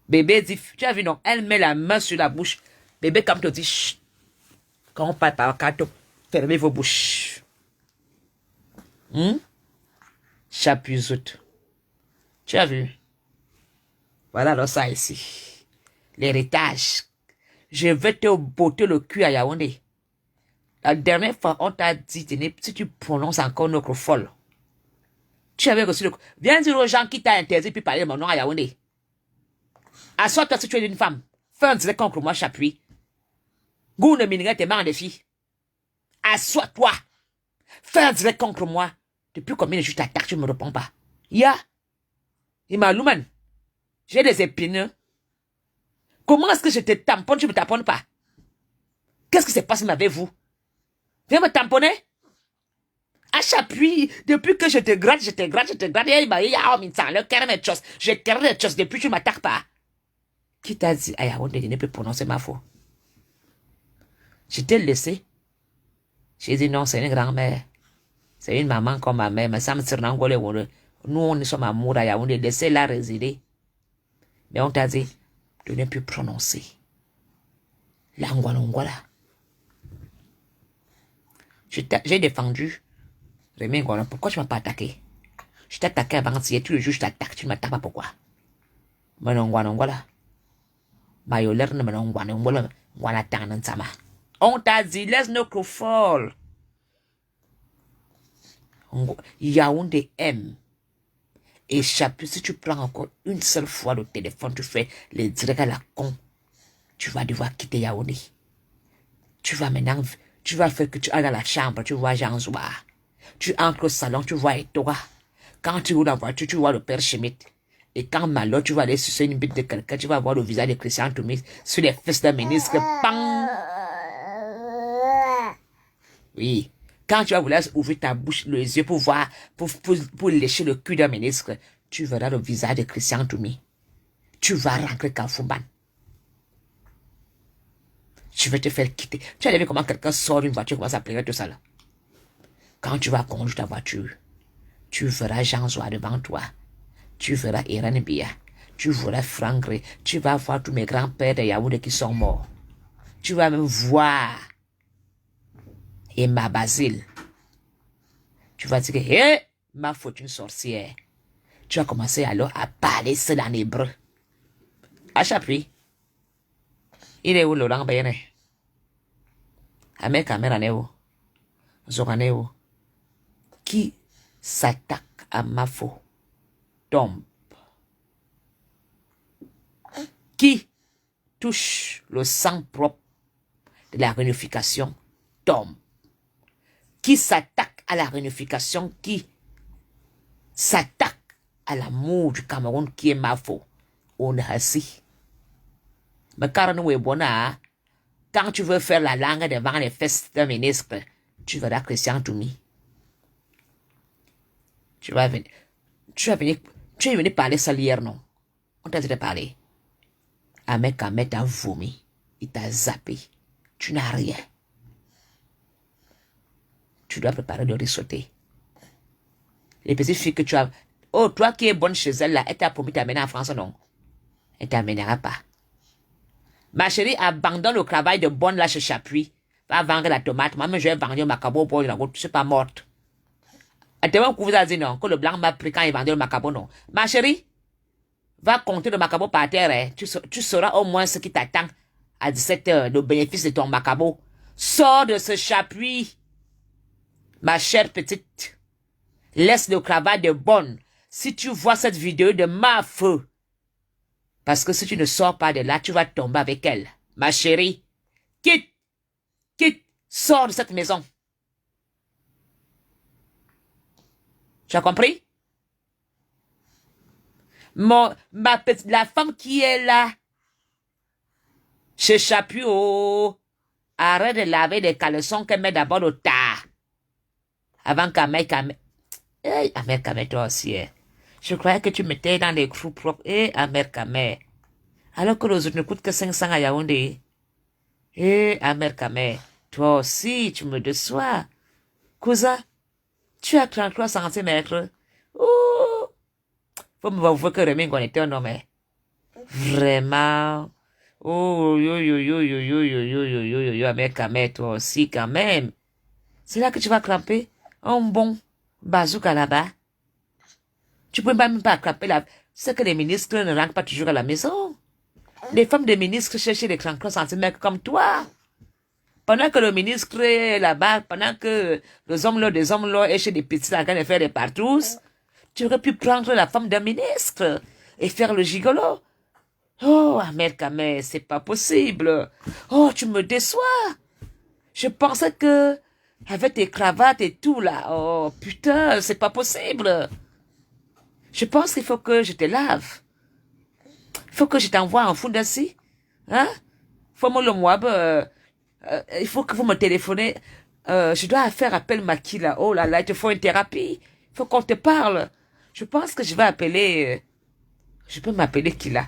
Bébé dit, tu as vu, non? Elle met la main sur la bouche. Bébé Kamto dit, chut. Quand on parle par Kamto, fermez vos bouches. Chapuzout. Tu as vu? Voilà alors ça ici. L'héritage. Je vais te botter le cul à Yaoundé. La dernière fois, on t'a dit, si tu prononces encore notre folle. Tu avais reçu le... Viens dire aux gens qui t'ont interdit puis parler de mon nom à Yaoundé. Assois-toi si tu es une femme. Fais un direct contre moi, Chapuis. Goût ne minerait tes mains en défi. Assois-toi. Fais un direct contre moi. Depuis combien de jours je t'attaque, tu ne me réponds pas. Il m'a louman. J'ai des épineux. Comment est-ce que je te tamponne, tu ne me tamponnes pas? Qu'est-ce qui se passe avec vous? Viens me tamponner? À Chapuis, depuis que je te gratte, je te gratte. Le cœur des choses. Je cœur des choses depuis que tu ne m'attaques pas. Qui t'a dit, Ayaoundé, je ne peux prononcer ma faute? Je t'ai laissé. J'ai dit non, c'est une grand-mère. C'est une maman comme ma mère. Mais ça me tire dans le gole. Nous, on est sur ma mère à Yaoundé. Laissez-la résider. Mais on t'a dit de ne plus prononcer. L'angwalongwala. J'ai défendu. Rémi Ngwala, pourquoi tu ne m'as pas attaqué? Je t'ai attaqué avant-hier. Tous les jours, je t'attaque. Tu ne m'attaques pas pourquoi? Manongwalongwala. Mayolerne manongwalongwala. Ngwala tangansama. On t'a dit, laisse nos coups fall. Yaoundé aime. Et Chapuis, si tu prends encore une seule fois le téléphone, tu fais les directs à la con, tu vas devoir quitter Yaoundé. Tu vas maintenant, tu vas faire que tu ailles dans la chambre, tu vois Jean Zoua. Tu entres au salon, tu vois Etoa. Quand tu roules la voiture, tu vois le père Schmitt. Et quand Malo, tu vas aller sucer une bite de quelqu'un, tu vas voir le visage de Christian Toumis sur les fesses d'un ministre. Bang! Oui. Quand tu vas vouloir ouvrir ta bouche, les yeux pour voir, pour lécher le cul d'un ministre, tu verras le visage de Christian Toumi. Tu vas rentrer Kafouban. Je vais te faire quitter. Tu as vu comment quelqu'un sort d'une voiture, commence à pleurer tout ça là. Quand tu vas conduire ta voiture, tu verras Jean Zoua devant toi. Tu verras Irène Bia. Tu verras Franck Ré. Tu vas voir tous mes grands-pères de Yaoundé qui sont morts. Tu vas même voir Emma Basile. Tu vas dire que, hé, ma faute, une sorcière. Tu vas commencer alors à parler seul en hébreu. À Chapuis. Il est où Laurent Bayane? Amé caméra n'est où? Zorane où? Qui s'attaque à ma faute tombe. Qui touche le sang propre de la réunification tombe. Qui s'attaque à la réunification, qui s'attaque à l'amour du Cameroun qui est ma faute. On est assis. Mais quand tu veux faire la langue devant les fesses d'un ministre, tu verras Christian Toumi. Tu es venu parler ça hier, non? On t'a dit de parler. Ahmed Kamet t'a vomi. Il t'a zappé. Tu n'as rien. Tu dois préparer le risotté. Les petites filles que tu as... Oh, toi qui es bonne chez elle, là, elle t'a promis de t'amener en France, non? Elle t'amènera pas. Ma chérie, abandonne le travail de bonne là chez Chapuis. Va vendre la tomate. Moi-même, je vais vendre le macabo pour la route. Je ne suis pas morte. Elle te vous a dit non, que le blanc m'a pris quand il vendait le macabo, non. Ma chérie, va compter le macabo par terre. Hein. Tu sauras au moins ce qui t'attend à 17 h, le bénéfice de ton macabo. Sors de ce Chapuis. Ma chère petite, laisse le travail de bonne. Si tu vois cette vidéo de ma feu, parce que si tu ne sors pas de là, tu vas tomber avec elle. Ma chérie, quitte, sors de cette maison. Tu as compris? La femme qui est là, chez Chapuis, arrête de laver les caleçons qu'elle met d'abord au tas. Avant qu'Amel, hey, Amel Kamel, toi aussi, hein. Je croyais que tu mettais dans les trous propres. Eh, Amel Kamel. Alors que les autres ne coûtent que 500 à Yaoundé. Eh, Amel Kamel, toi aussi, tu me déçois. Cousin, tu as 33 centimètres. Oh, faut me voir que Rémi, qu'on était un homme, hein. Vraiment. Oh, yo, yo, yo, yo, yo, yo, yo, yo, yo, yo, yo, Amel Kamel, toi aussi, quand même. C'est là que tu vas cramper un bon bazooka là-bas. Tu peux même pas cramper là. C'est que les ministres ne rentrent pas toujours à la maison. Les femmes des ministres cherchent les 33 centimètres comme toi. Pendant que le ministre est là-bas, pendant que les hommes là, des hommes là, et chez des petits en train de faire des partous, tu aurais pu prendre la femme d'un ministre et faire le gigolo. Oh, Ahmed Kamel, c'est pas possible. Oh, tu me déçois. Je pensais que, avec tes cravates et tout là, oh putain, c'est pas possible. Je pense qu'il faut que je te lave. Il faut que je t'envoie en fond d'acier. Hein? Faut me le moi, il faut que vous me téléphonez. Je dois faire appel Maki là. Oh là là, il te faut une thérapie. Il faut qu'on te parle. Je pense que je vais appeler. Je peux m'appeler qui là?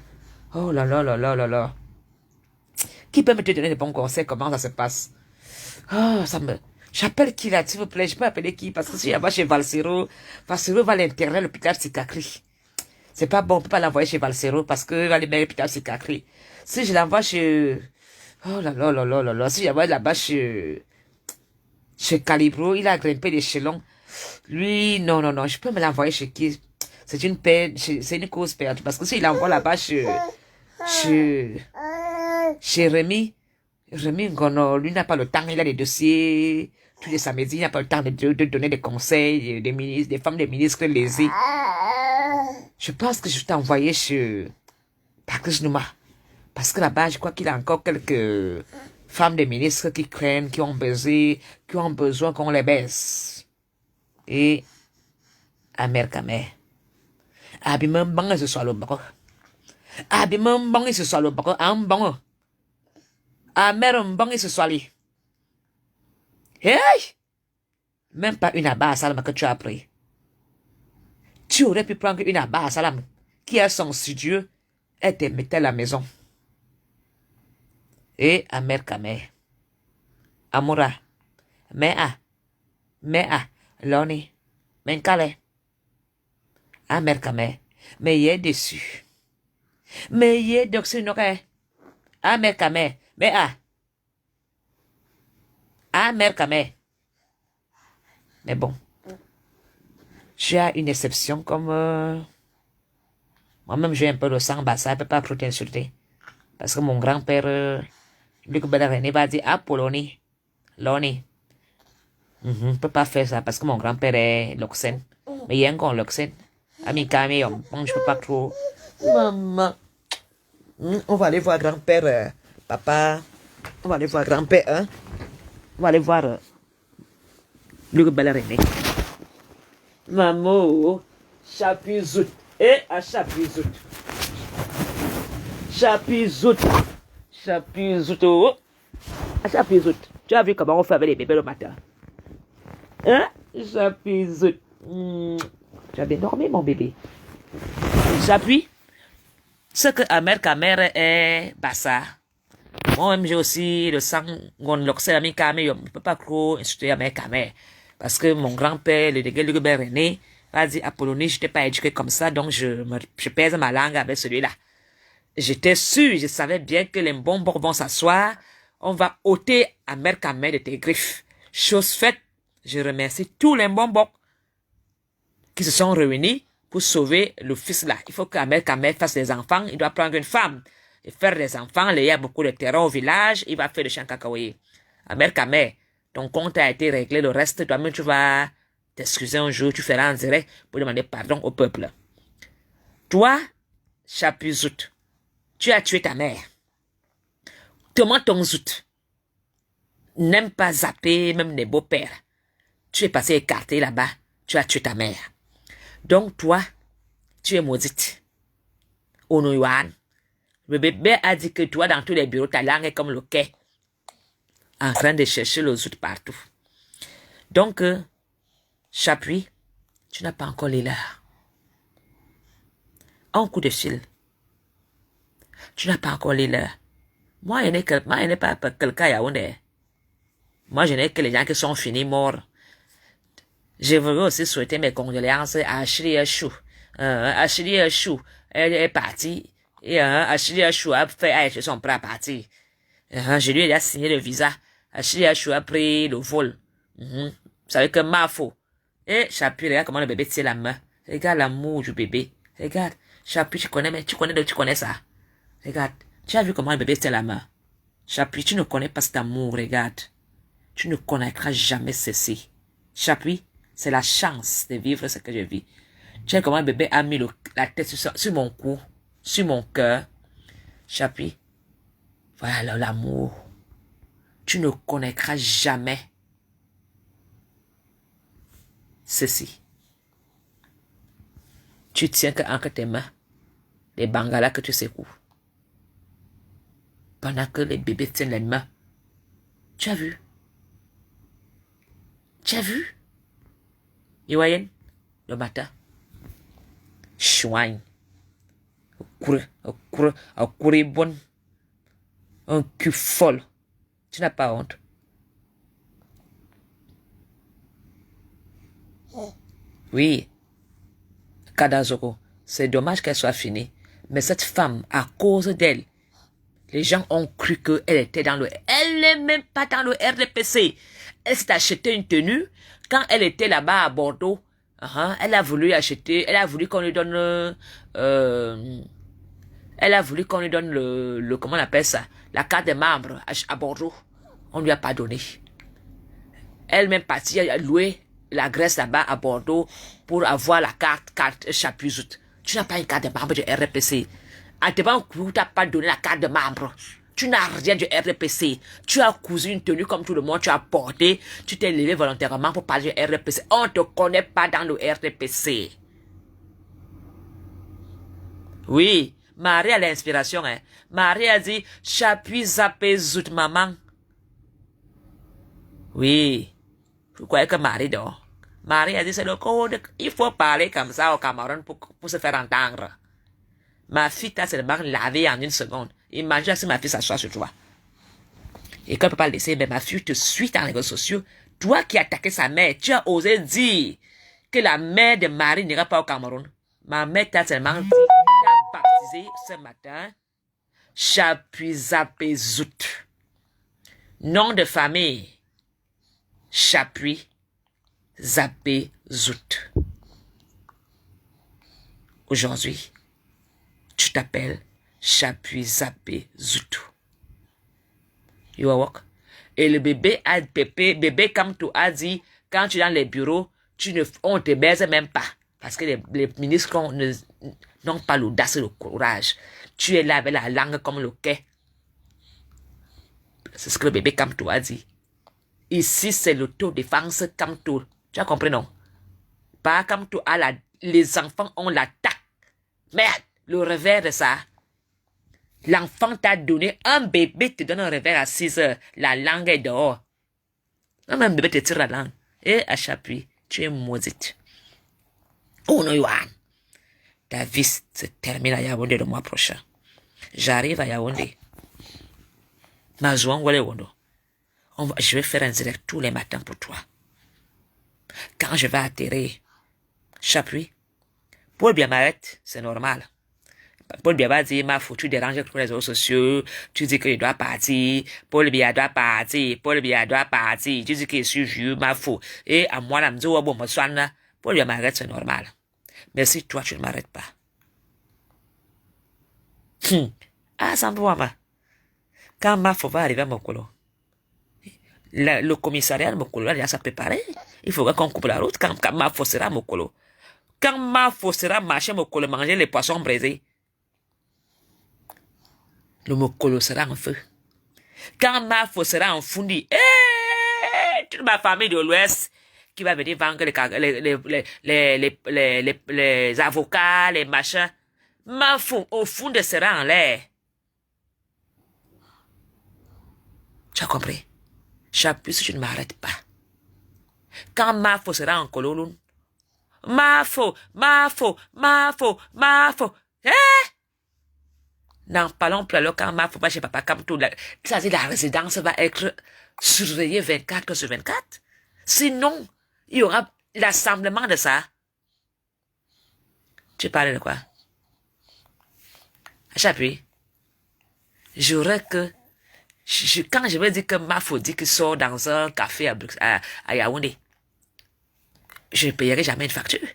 Oh là là là là là là. Qui peut me te donner des bons conseils? Comment ça se passe? Oh, j'appelle qui là, s'il vous plaît? Je peux appeler qui? Parce que si je vais chez Valsero va l'interner à l'hôpital psychiatrie. C'est pas bon, on peut pas l'envoyer chez Valsero parce que va les mettre à l'hôpital psychiatrie. Si je l'envoie chez... Oh là là là là là là. Si j'envoie là-bas chez Calibro, il a grimpé l'échelon. Lui, non, non, non, je peux me l'envoyer chez qui? C'est une peine, c'est une cause perdue. Parce que s'il l'envoie là-bas chez Rémi, Ngono, lui n'a pas le temps, il a des dossiers, tous les samedis, il n'a pas le temps de donner des conseils, des ministres, des femmes des ministres lésées. Je pense que je vais t'envoyer chez Patrice Nouma. Parce que là-bas, je crois qu'il y a encore quelques femmes des ministres qui craignent, qui ont besoin qu'on les baisse. Et, Ahmed Kamel. Abimam bang ce soit le bako. Abimam bang ce soit le bako. Am bang. Amer bang ce soit lui. Hey! Même pas une abba à salam que tu as pris. Tu aurais pu prendre une abba à salam qui a son studio et te mettait à la maison. Et Ahmed Kamel. Amoura. Mea. Loni. Menkale. Ahmed Kamel. Mais il est déçu. Mais il est déçu, non? Ahmed Kamel. Ahmed Kamel. Mais bon. J'ai une exception comme... Moi-même, j'ai un peu de sang, bah ça ne peut pas trop t'insulter. Parce que mon grand-père, Luc René va dire, ah, Poloni, Loni. Ne peut pas faire ça parce que mon grand-père est Loxen. Mais il y a encore Loxen. Ami Camille, bon, je peux pas trop. Maman. On va aller voir grand-père, papa. On va aller voir grand-père, hein. On va aller voir Luc René. Maman, chapizout. Et à chapizout. Chapizout. Chapizout. À chapizout. Tu as vu comment on fait avec les bébés le matin? Hein? Chapizout. Tu as bien dormi, mon bébé. J'appuie. Ce que Ahmed Kamel est bassa. Moi-même, j'ai aussi le sang. On l'oxède à mi Kamel. Je ne peux pas trop insulter Ahmed Kamel. Parce que mon grand-père, le dégueu de René, a dit Apollonie, je n'étais pas éduqué comme ça, donc je pèse ma langue avec celui-là. J'étais sûr, je savais bien que les bonbons vont s'asseoir. On va ôter Ahmed Kamel de tes griffes. Chose faite, je remercie tous les bonbons qui se sont réunis pour sauver le fils là. Il faut qu'Ahmed Kamel fasse des enfants. Il doit prendre une femme et faire des enfants. Il y a beaucoup de terrain au village. Il va faire le champ cacaoyer. Ahmed Kamel, ton compte a été réglé. Le reste, toi-même, tu vas t'excuser un jour. Tu feras en direct pour demander pardon au peuple. Toi, Chapuzout, tu as tué ta mère. Thomas Tonzout n'aime pas zapper même les beaux-pères. Tu es passé écarté là-bas. Tu as tué ta mère. Donc toi, tu es maudite. Ono Yohan. Le bébé a dit que toi, dans tous les bureaux, ta langue est comme le quai. En train de chercher le zout partout. Donc, Chapuis, tu n'as pas encore les leurs. Un coup de fil. Tu n'as pas encore les leurs. Moi, je n'ai pas quelqu'un à Yaoundé. Moi, je n'ai que les gens qui sont finis morts. Je voudrais aussi souhaiter mes condoléances à Ashley Chou. Ashley Chou, elle est partie. Et Ashley Chou a fait acheter son bras partir. Je lui ai signé le visa. Ashley Chou a pris le vol. Vous savez que Mafo. Et Chapuis, regarde comment le bébé tient la main. Regarde l'amour du bébé. Regarde. Chapuis, tu connais ça. Regarde. Tu as vu comment le bébé tient la main. Chapuis, tu ne connais pas cet amour, regarde. Tu ne connaîtras jamais ceci. Chapuis, c'est la chance de vivre ce que je vis. Tu sais comment le bébé a mis la tête sur mon cou, sur mon cœur. Chapuis, voilà l'amour. Tu ne connaîtras jamais ceci. Tu tiens entre tes mains les bangalas que tu secoues. Pendant que les bébés tiennent les mains. Tu as vu? Tu as vu? Yoyen, le matin. Chouin. Courir bonne. Un cul folle. Tu n'as pas honte. Oui. Kadazoko, c'est dommage qu'elle soit finie. Mais cette femme, à cause d'elle, les gens ont cru qu'elle était dans le... Elle n'est même pas dans le RDPC. Elle s'est acheté une tenue. Quand elle était là-bas à Bordeaux, elle a voulu acheter... Elle a voulu qu'on lui donne... elle a voulu qu'on lui donne le... Comment on appelle ça? La carte des membres à Bordeaux. On ne lui a pas donné. Elle-même partie a loué la Grèce là-bas à Bordeaux pour avoir la carte Chapuis. Tu n'as pas une carte de membre du RDPC. À devant tu n'as pas donné la carte de membre. Tu n'as rien du RDPC. Tu as cousu une tenue comme tout le monde, tu as porté. Tu t'es levé volontairement pour parler du RDPC. On ne te connaît pas dans le RDPC. Oui, Marie a l'inspiration. Hein. Marie a dit, Chapuis zappé zout maman. Oui. Vous croyez que Marie dort? Marie a dit, c'est le code. Il faut parler comme ça au Cameroun pour se faire entendre. Ma fille t'a seulement lavé en une seconde. Imagine si ma fille s'assoit sur toi. Et quand elle ne peut pas le laisser, mais ma fille te suit dans les réseaux sociaux. Toi qui as attaqué sa mère, tu as osé dire que la mère de Marie n'ira pas au Cameroun. Ma mère t'a seulement dit, t'a baptisé ce matin, Chapuis zappé zout. Nom de famille, Chapuis zappé zout. Aujourd'hui, tu t'appelles Chapuis zappé zout. You are walk. Et le bébé Kamto a dit, quand tu es dans les bureaux, on ne te baise même pas. Parce que les ministres n'ont pas l'audace et le courage. Tu es là avec la langue comme le quai. C'est ce que le bébé Kamto a dit. Ici, c'est l'autodéfense Kamto. Tu as compris, non? Pas Kamto les enfants ont l'attaque. Merde, le revers de ça. L'enfant t'a donné, un bébé te donne un revers à 6 heures. La langue est dehors. Un bébé te tire la langue. Et à Chapuis, tu es maudite. Oh non, Yohan. Ta vie se termine à Yaoundé le mois prochain. J'arrive à Yaoundé. Je vais faire un direct tous les matins pour toi. Quand je vais atterrir, Chapuis, Paul Biamaret, c'est normal. Paul Biya dit, ma faut tu déranger tous les réseaux sociaux, tu dis qu'il doit partir, Paul Biya doit partir, Paul Biya doit partir, tu dis qu'il est sur ma faut. Et à moi, là, me dit, bon, me soigne là, Paul Biya m'arrête, c'est normal. Mais si toi, tu ne m'arrêtes pas. Ah, ça me voit, quand ma faut va arriver à Mokolo, le commissariat de Mokolo, il a ça préparé. Il faudra qu'on coupe la route quand ma faut sera à Mokolo. Quand ma faut sera marcher à Mokolo, manger les poissons braisés. Le Mokolo sera en feu. Quand ma faux sera en fundi, toute ma famille de l'Ouest qui va venir vendre les avocats, les machins. Mafo, au fond de sera en l'air. Tu as compris? J'appuie si tu ne m'arrêtes pas. Quand Mafo sera en colonne, Mafo, Mafo, Mafo, Mafo. N'en parlons plus alors quand Mafo va chez Papa Kamto. C'est-à-dire la résidence va être surveillée 24 sur 24. Sinon, il y aura l'assemblement de ça. Tu parles de quoi? J'appuie. J'aurais que... quand je vais dire que Mafo dit qu'il sort dans un café à Yaoundé, je ne payerai jamais une facture.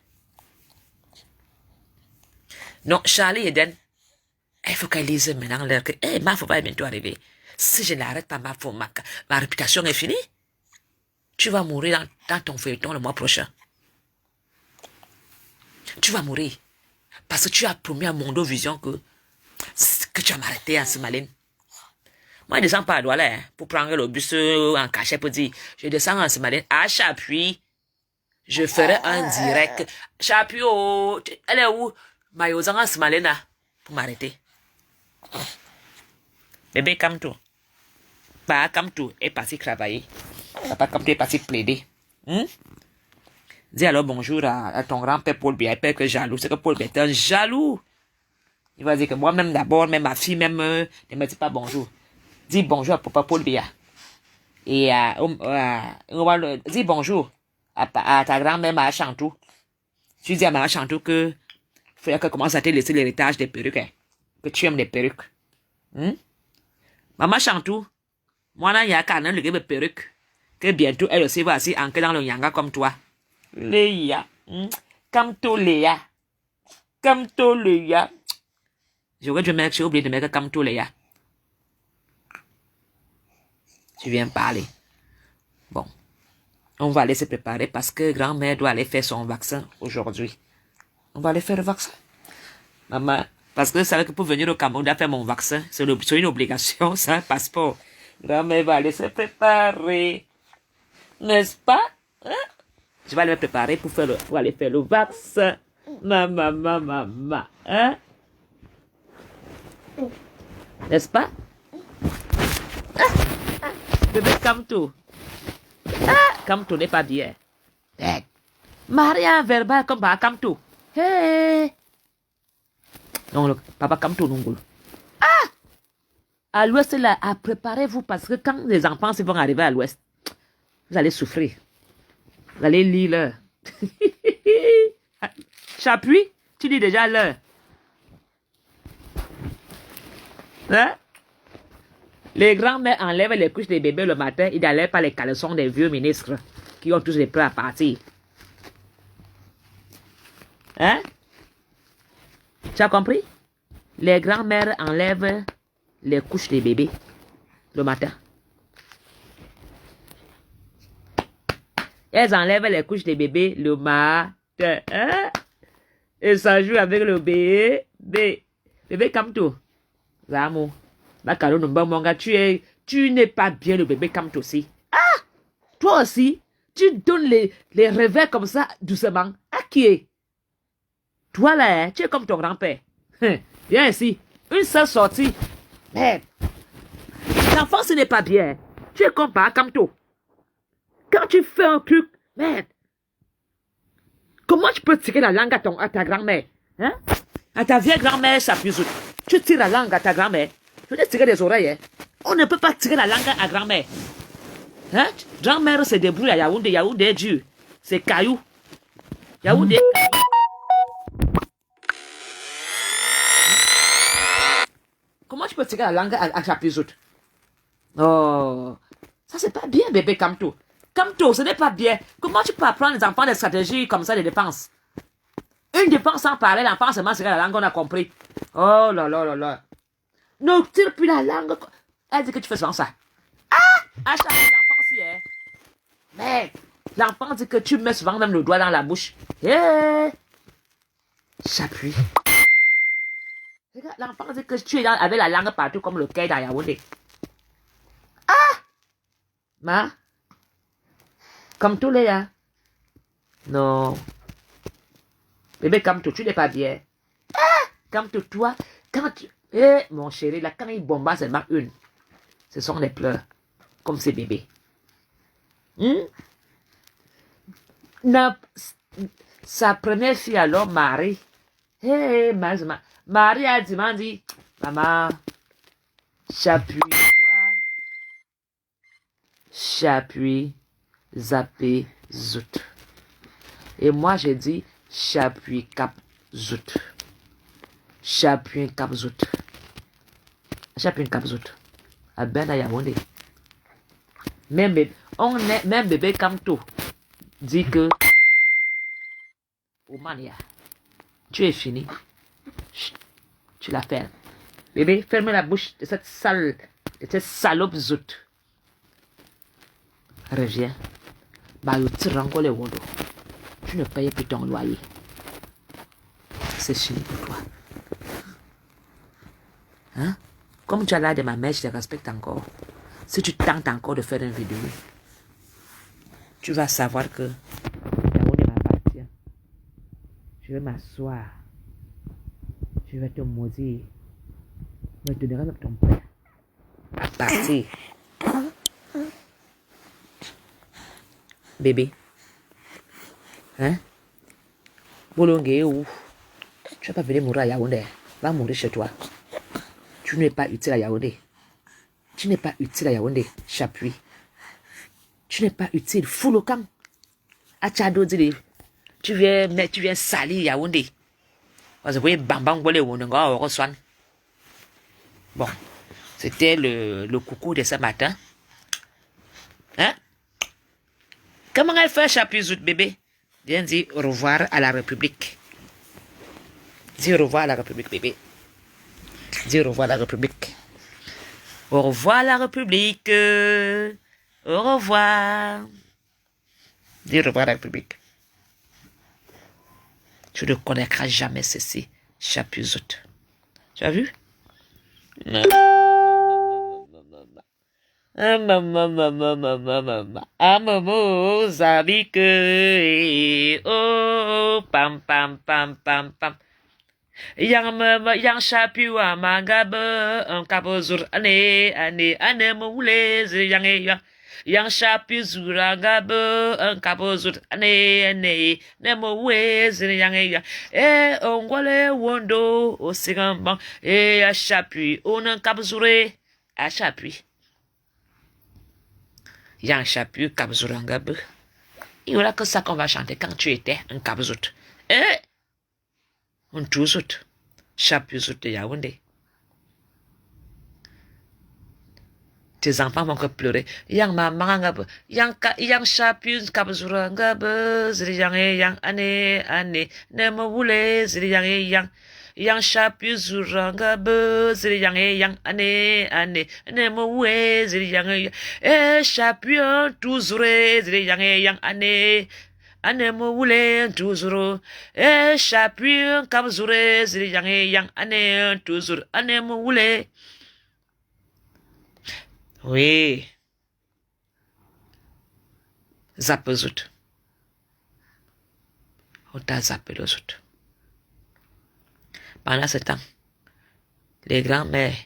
Non, Charlie Eden, il faut qu'elle lise maintenant l'heure que Mafo va bientôt arriver. Si je n'arrête pas Mafo, ma réputation est finie. Tu vas mourir dans ton feuilleton le mois prochain. Tu vas mourir. Parce que tu as promis à Mondo Vision que tu vas m'arrêter en Somaline. Moi, je descends pas à Douala pour prendre le bus en cachet pour dire, je descends en Somaline. À Chapuis, je ferai un direct. Chapuis, elle est où? Maïozan en Somaline pour m'arrêter. Bébé Kamto. Papa Kamto est parti travailler. Papa Kamto est parti plaider. Dis alors bonjour à ton grand-père Paul Biya. Père que jaloux. C'est que Paul Biya est un jaloux. Il va dire que moi-même d'abord, même ma fille, même ne me dit pas bonjour. Dis bonjour à Papa Paul Biya. Et dis bonjour à ta grand-mère Maman Chantou. Tu dis à Maman Chantou que il faudrait qu'elle commence à te laisser l'héritage des perruques. Hein, que tu aimes les perruques. Maman Chantou, moi, il y a qu'un an de perruques. Que bientôt, elle aussi va aussi ancrer dans le yanga comme toi. Léa. Kamto Léa. Kamto Léa. J'ai oublié de mettre Kamto Léa. Tu viens parler. Bon. On va aller se préparer parce que grand-mère doit aller faire son vaccin aujourd'hui. On va aller faire le vaccin. Maman, parce que c'est vrai que pour venir au Cameroun, faire mon vaccin, c'est une obligation, c'est un passeport. Grand-mère va aller se préparer. N'est-ce pas? Hein? Je vais aller me préparer pour aller faire le vaccin. Maman. Hein? N'est-ce pas? Bébé Kamto. Kamto n'est pas bien. Maria verbal comme Papa Kamto. Hey. Non, le Papa Kamto non. À l'ouest, là, préparez-vous parce que quand les enfants vont arriver à l'ouest, vous allez souffrir. Vous allez lire l'heure. Chapuis, tu lis déjà l'heure. Hein? Les grands-mères enlèvent les couches des bébés le matin, ils n'enlèvent pas les caleçons des vieux ministres qui ont tous les plats à partir. Hein? Tu as compris? Les grands-mères enlèvent les couches des bébés le matin. Elles enlèvent les couches des bébés le matin. Hein? Et ça joue avec le bébé. Bébé Kamto. Zamo. Bakaro Numba Monga, tu n'es pas bien le bébé Kamto aussi. Ah! Toi aussi, tu donnes les revers comme ça, doucement. À qui est? Toi là, tu es comme ton grand-père. Viens ici. Une seule sortie. Merde. L'enfant, ce n'est pas bien. Tu es comme Papa Kamto. Quand tu fais un truc, merde. Comment tu peux tirer la langue à ta grand-mère? Hein? À ta vieille grand-mère, ça plus. Tu tires la langue à ta grand-mère. Tu veux tirer des oreilles. Hein? On ne peut pas tirer la langue à grand-mère. Hein? Grand-mère se débrouille à Yaoundé. Yaoundé est dur. C'est caillou. Yaoundé est caillou. Comment tu peux tirer la langue à ta plus autre? Oh, ça c'est pas bien, bébé Kamto. Kamto, ce n'est pas bien. Comment tu peux apprendre les enfants des stratégies comme ça de défense? Une défense sans parler, l'enfant seulement tirer la langue, on a compris. Oh là là là là. Ne tire plus la langue. Elle dit que tu fais souvent ça. Ah! À chaque enfant, si, hein. Mais l'enfant dit que tu mets souvent même le doigt dans la bouche. J'appuie. L'enfant dit que tu es avec la langue partout comme le quai d'Ayaoundé. Ah! Ma? Comme tous les gars. Non. Bébé, comme tout, tu n'es pas bien. Ah! Quand toi, eh, mon chéri, là, quand il bombarde seulement une, ce sont les pleurs, comme ces bébés. Sa première fille, alors, Marie. Hey, Marie a dit, maman, j'appuie, zappé, zout. Et moi, j'ai dit, j'appuie, cap, zout. J'appuie, cap, zout. J'appuie, cap, zout. À Ben à Yaoundé. Même bébé comme tout dit que, oh mania, tu es fini. Chut, tu la fermes. Bébé, ferme la bouche de cette salope zout. Reviens. Bah, tu rentres les wondos. Tu ne payes plus ton loyer. C'est fini pour toi. Hein? Comme tu as l'air de ma mère, je te respecte encore. Si tu tentes encore de faire une vidéo, tu vas savoir que Yaoundé m'appartient. Je vais m'asseoir. Je vais te maudire. Je te donnerai même ton père. À partir. Bébé. Hein? Bolongue où? Tu vas pas venir mourir à Yaoundé. Va mourir chez toi. Tu n'es pas utile à Yaoundé. Tu n'es pas utile à Yaoundé. J'appuie. Tu n'es pas utile. Fous le camp. Achado dit. Tu viens salir Yaoundé. Bon, c'était le coucou de ce matin. Hein? Comment elle fait Chapuzout, bébé? Viens dire au revoir à la République. Dis au revoir à la République, bébé. Dis au revoir à la République. Au revoir à la République. Au revoir. Dis au revoir à la République. Tu ne connaîtras jamais ceci, Chapuzout. Tu as vu? Amomo zabike oh pam pam pam pam pam yang Chapu amagabe un kabozur ane moule yang Chapu zuragabe un kabozur ane moule yang ongole wondo osigamba a Chapu on kabzure a Chapu. Yang Chapu Kabzourangabe. Il y aura que ça qu'on va chanter quand tu étais un Kabzout. Un Touzout. Chapu Zout de Yaoundé. Tes enfants vont que pleurer. Yang Mamangabe. Yang Chapu Kabzourangabe. Yang ane. Nemo woule. Yang Chapu Zourangabe, yang ane, nemo we, yang Chapu toujours, yang ane mo wule toujours, Chapu Kabzoure, yang ane toujours, ane mo wule. Oui. Zapezout. On t'a zappé le zout. Pendant ce temps, les grands-mères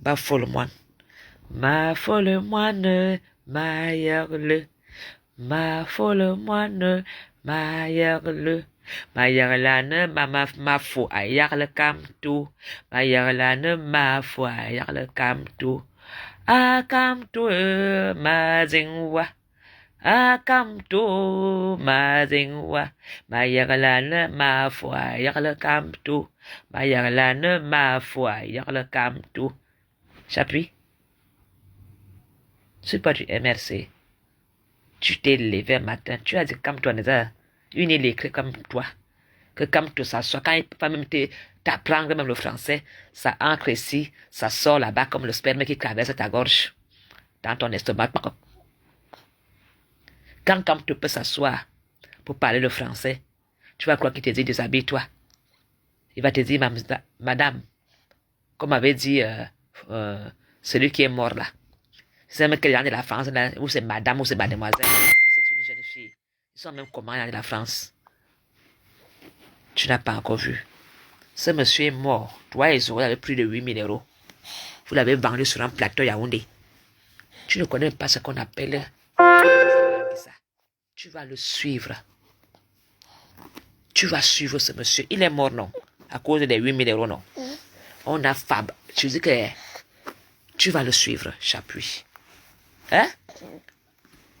baffent le moine. Ma folle moine, maillère-le. Ma folle moine, maillère-le. Maillère-lane, ma fou, aillère le cam tout. Maillère-lane, ma fou, aillère le cam tout. A cam tout, ma zingwa. Akamto mazingwa mayarlane ma foi yarle kamto mayarlane ma foi yarle kamto. Chapuis, c'est pas du MRC. Tu t'es levé un matin, tu as dit comme toi, une île écrit comme toi, que comme tout ça soit quand il peut pas même t'apprendre même le français, ça entre ici, ça sort là-bas comme le sperme qui traverse ta gorge dans ton estomac. Quand tu peux s'asseoir pour parler le français, tu vas croire qu'il te dit déshabille-toi. Il va te dire, madame, comme avait dit celui qui est mort là. C'est même quelqu'un de la France, là, ou c'est madame, ou c'est mademoiselle, ou c'est une jeune fille. Ils sont même comment de la France. Tu n'as pas encore vu. Ce monsieur est mort. Toi et Zoé avez pris de 8 000 €. Vous l'avez vendu sur un plateau Yaoundé. Tu ne connais pas ce qu'on appelle ça. Tu vas le suivre. Tu vas suivre ce monsieur. Il est mort, non? À cause des 8 000 €, non? On a Fab. Tu dis que tu vas le suivre, Chapuis. Hein?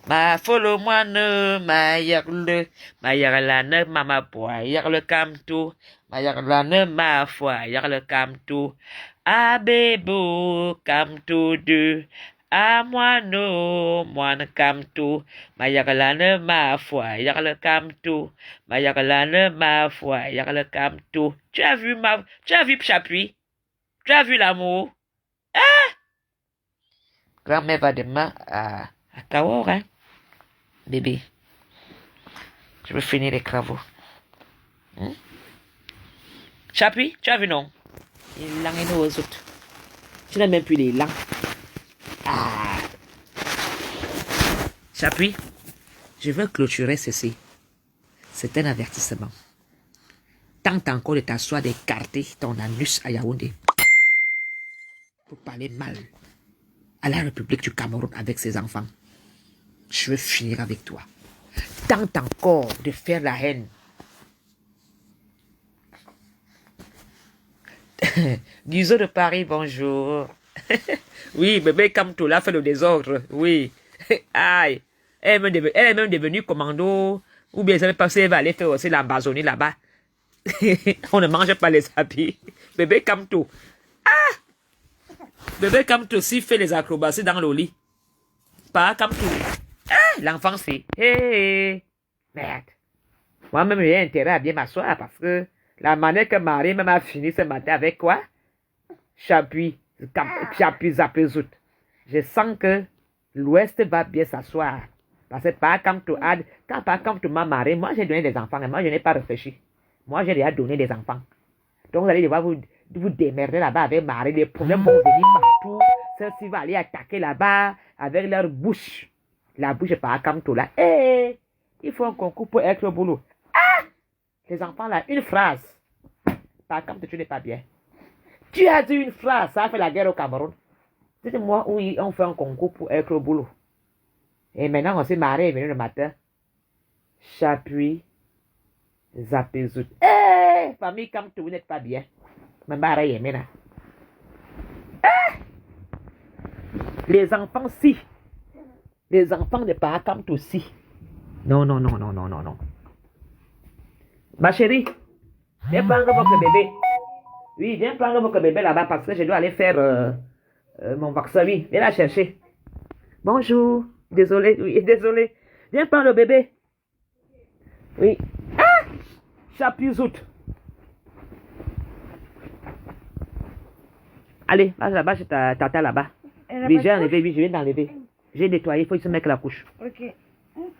Ma follow moi ne ma yarle mama boy yarle kamto ma yarle ma foi yarle kamto a bebo kamto de a moi no moi ne kamto ma yarle ma foi yarle kamto ma yarle ma foi yarle kamto. Tu as vu Chapuis? Tu as vu l'amour? Ah! Grand-mère va demain à Cahors, hein? Bébé, je veux finir les travaux. Chapuis, tu as vu, non? Les langues et aux autres. Tu n'as même plus les langues. Ah. Chapuis, je veux clôturer ceci. C'est un avertissement. Tente encore de t'asseoir d'écarter ton anus à Yaoundé pour parler mal à la République du Cameroun avec ses enfants. Je veux finir avec toi. Tente encore de faire la haine. Guizot de Paris, bonjour. Oui, bébé Kamto, là, fait le désordre. Oui. Aïe. Elle est même devenue commando. Ou bien, elle passé, elle va aller faire aussi l'Amazonie là-bas. On ne mange pas les habits. Bébé Kamto. Ah! Bébé Kamto aussi fait les acrobaties dans le lit. Pas Kamto. Ah, l'enfant c'est hey, merde. Moi-même j'ai intérêt à bien m'asseoir parce que la manière que Marie même a fini ce matin avec quoi? Chapuis Zapezout. Je sens que l'Ouest va bien s'asseoir. Parce que par contre ma Marie, moi j'ai donné des enfants et moi je n'ai pas réfléchi. Moi j'ai déjà donné des enfants. Donc vous allez devoir vous démerder là-bas avec Marie. Les problèmes vont venir partout. Celle-ci va aller attaquer là-bas avec leur bouche. La bouche par Kamto là. Hey, il faut un concours pour être au boulot. Ah! Les enfants là, une phrase. Par Kamto, tu n'es pas bien. Tu as dit une phrase, ça a fait la guerre au Cameroun. Dites-moi où on fait un concours pour être au boulot. Et maintenant, on s'est marré venu le matin. Chapuis, Zapezout. Hey, famille Kamto, vous n'êtes pas bien. Mais marré, maintenant. Ah! Les enfants, si. Les enfants de Parakam aussi. Non. Ma chérie, viens prendre votre bébé. Oui, viens prendre votre bébé là-bas parce que je dois aller faire mon vaccin. Oui, viens la chercher. Bonjour. Désolé, oui, désolé. Viens prendre le bébé. Oui. Ah! Chapuzout. Allez, là-bas, je t'attends là-bas. Oui, j'ai enlevé, oui, je viens d'enlever. J'ai nettoyé, il faut que se mettre la couche.
Ok. Non.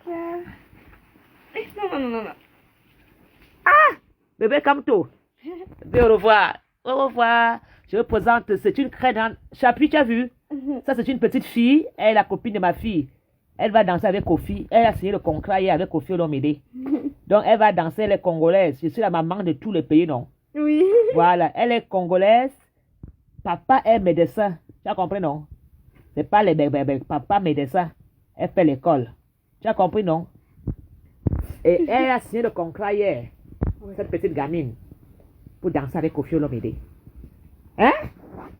Ah! Bébé Kamto. Au revoir. Au revoir. Je vous présente, c'est une crème. Chapuis, tu as vu? Ça, c'est une petite fille. Elle est la copine de ma fille. Elle va danser avec Kofi. Elle a signé le contrat avec Kofi Olomide. Donc, elle va danser les Congolaises. Je suis la maman de tous les pays, non?
Oui.
Voilà, elle est congolaise. Papa est médecin. Tu as compris, non? C'est pas les bébés. Papa médecin. Elle fait l'école. Tu as compris, non? Et elle a signé le contrat hier. Oui. Cette petite gamine. Pour danser avec Kofi Olomide. Hein?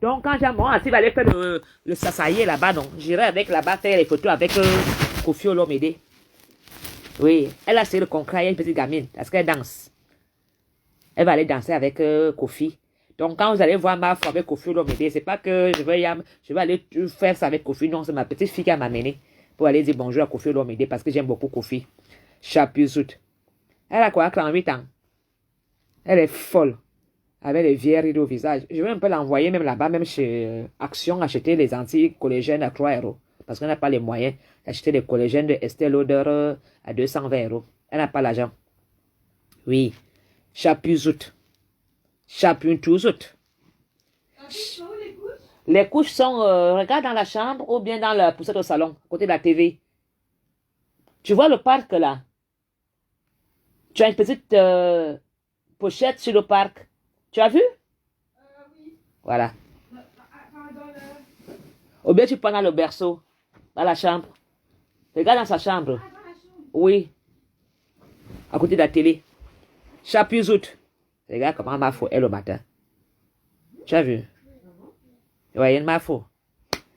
Donc, quand j'ai moi, si va aller faire le sasaye là-bas, non? J'irai avec là-bas faire les photos avec Kofi Olomide. Oui, elle a signé le contrat hier, une petite gamine. Parce qu'elle danse. Elle va aller danser avec Kofi. Donc, quand vous allez voir ma femme avec Kofi Olomide, c'est pas que je vais aller faire ça avec Kofi. Non, c'est ma petite fille qui m'a amené pour aller dire bonjour à Kofi Olomide parce que j'aime beaucoup Kofi. Chapuzout. Elle a quoi, 38 ans? Elle est folle. Avec les vieilles rides au visage. Je vais un peu l'envoyer même là-bas, même chez Action, acheter les anti-collégènes à 3 €. Parce qu'on n'a pas les moyens d'acheter les collégènes de Estée Lauder à 220 €. Elle n'a pas l'argent. Oui. Chapuzout. Chapuzout. Les couches sont, regarde dans la chambre ou bien dans la poussette au salon, à côté de la TV. Tu vois le parc là? Tu as une petite pochette sur le parc. Tu as vu? Voilà. Ou bien tu prends dans le berceau, dans la chambre. Regarde dans sa chambre. Oui. À côté de la télé. Chapuzout. Regarde comment ma faux est le matin. Tu as vu? Oui, il m'a faux.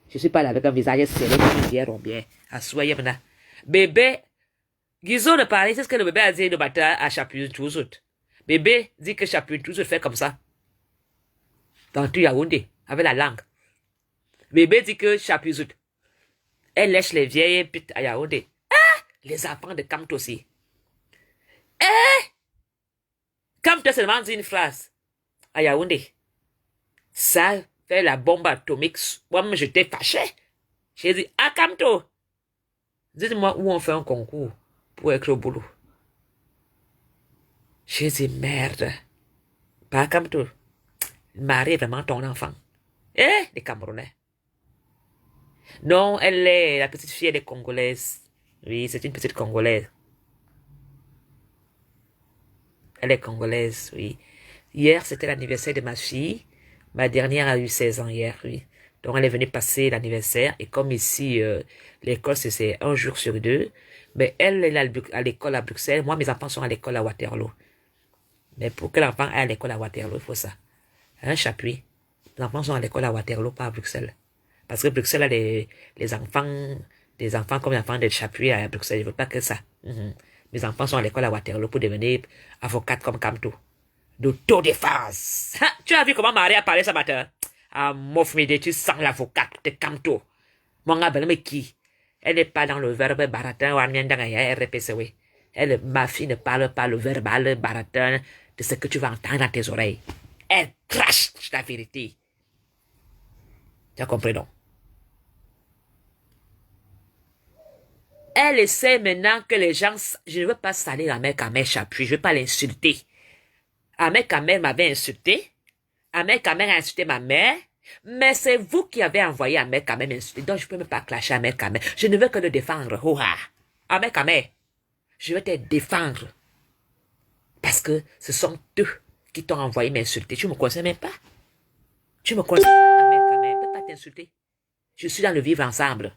Je suis pas là avec un visage serré comme une bière ou bien. Assoyez maintenant. Bébé. Guizot ne parlait, c'est ce que le bébé a dit le matin à Chapuzout. Bébé dit que Chapuzout fait comme ça. Dans tout Yaoundé, avec la langue. Bébé dit que Chapuzout, elle lèche les vieilles putes à Yaoundé. Ah! Les enfants de Kamto aussi. Eh! Kamto seulement dit une phrase à Yaoundé. Ça fait la bombe atomique. Moi-même, j'étais fâché. J'ai dit, ah Kamto, dites-moi où on fait un concours pour être au boulot. J'ai dit, merde. Pas Kamto. Marie est vraiment ton enfant. Eh, les Camerounais. Non, elle est la petite fille, elle est congolaise. Oui, c'est une petite congolaise. Elle est congolaise, oui. Hier, c'était l'anniversaire de ma fille. Ma dernière a eu 16 ans hier, oui. Donc, elle est venue passer l'anniversaire. Et comme ici, l'école, c'est un jour sur deux. Mais elle est à l'école à Bruxelles. Moi, mes enfants sont à l'école à Waterloo. Mais pour que l'enfant aille à l'école à Waterloo, il faut ça. Un chapuis. Les enfants sont à l'école à Waterloo, pas à Bruxelles. Parce que Bruxelles a des enfants comme les enfants de Chapuis à Bruxelles. Je ne veux pas que ça. Mes enfants sont à l'école à Waterloo pour devenir avocate comme Kamto. D'autodéfense. Tu as vu comment Marie a parlé ce matin? Ah, Mofmide, tu sens l'avocate de Kamto. Mon gars, mais qui? Elle n'est pas dans le verbe baratin ou RPCW. Ma fille ne parle pas le verbal baratin de ce que tu vas entendre dans tes oreilles. Elle crache la vérité. Tu as compris, non? Elle essaie maintenant que les gens... Je ne veux pas salir Ahmed Kamer Chapuis, je ne veux pas l'insulter. Ahmed Kamer m'avait insulté. Ahmed Kamer a insulté ma mère. Mais c'est vous qui avez envoyé Ahmed Kamer m'insulter. Donc je ne peux même pas clasher Ahmed Kamer. Je ne veux que le défendre. Ahmed Kamer, je vais te défendre. Parce que ce sont eux qui t'ont envoyé m'insulter. Tu ne me connais même pas. Tu me connais pas, Ahmed Kamer. Je ne peux pas t'insulter. Je suis dans le vivre ensemble.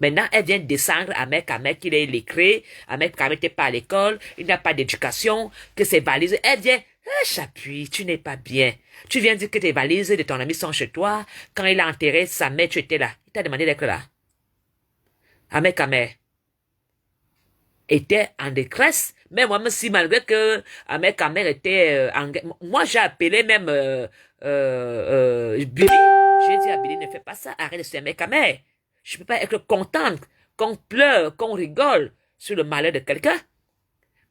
Maintenant, elle vient descendre à Ahmed qu'il est l'écrit, Ahmed Kamer n'était pas à l'école, il n'a pas d'éducation, que ses valises, elle vient, Chapuis, tu n'es pas bien. Tu viens dire que tes valises de ton ami sont chez toi, quand il a enterré sa mère, tu étais là. Il t'a demandé d'être là. Ahmed Kamer était en détresse, mais moi, même si malgré que Ahmed Kamer était moi j'ai appelé même Billy, j'ai dit à Billy, ne fais pas ça, arrête de se Ahmed Kamer. Je ne peux pas être contente qu'on pleure, qu'on rigole sur le malheur de quelqu'un.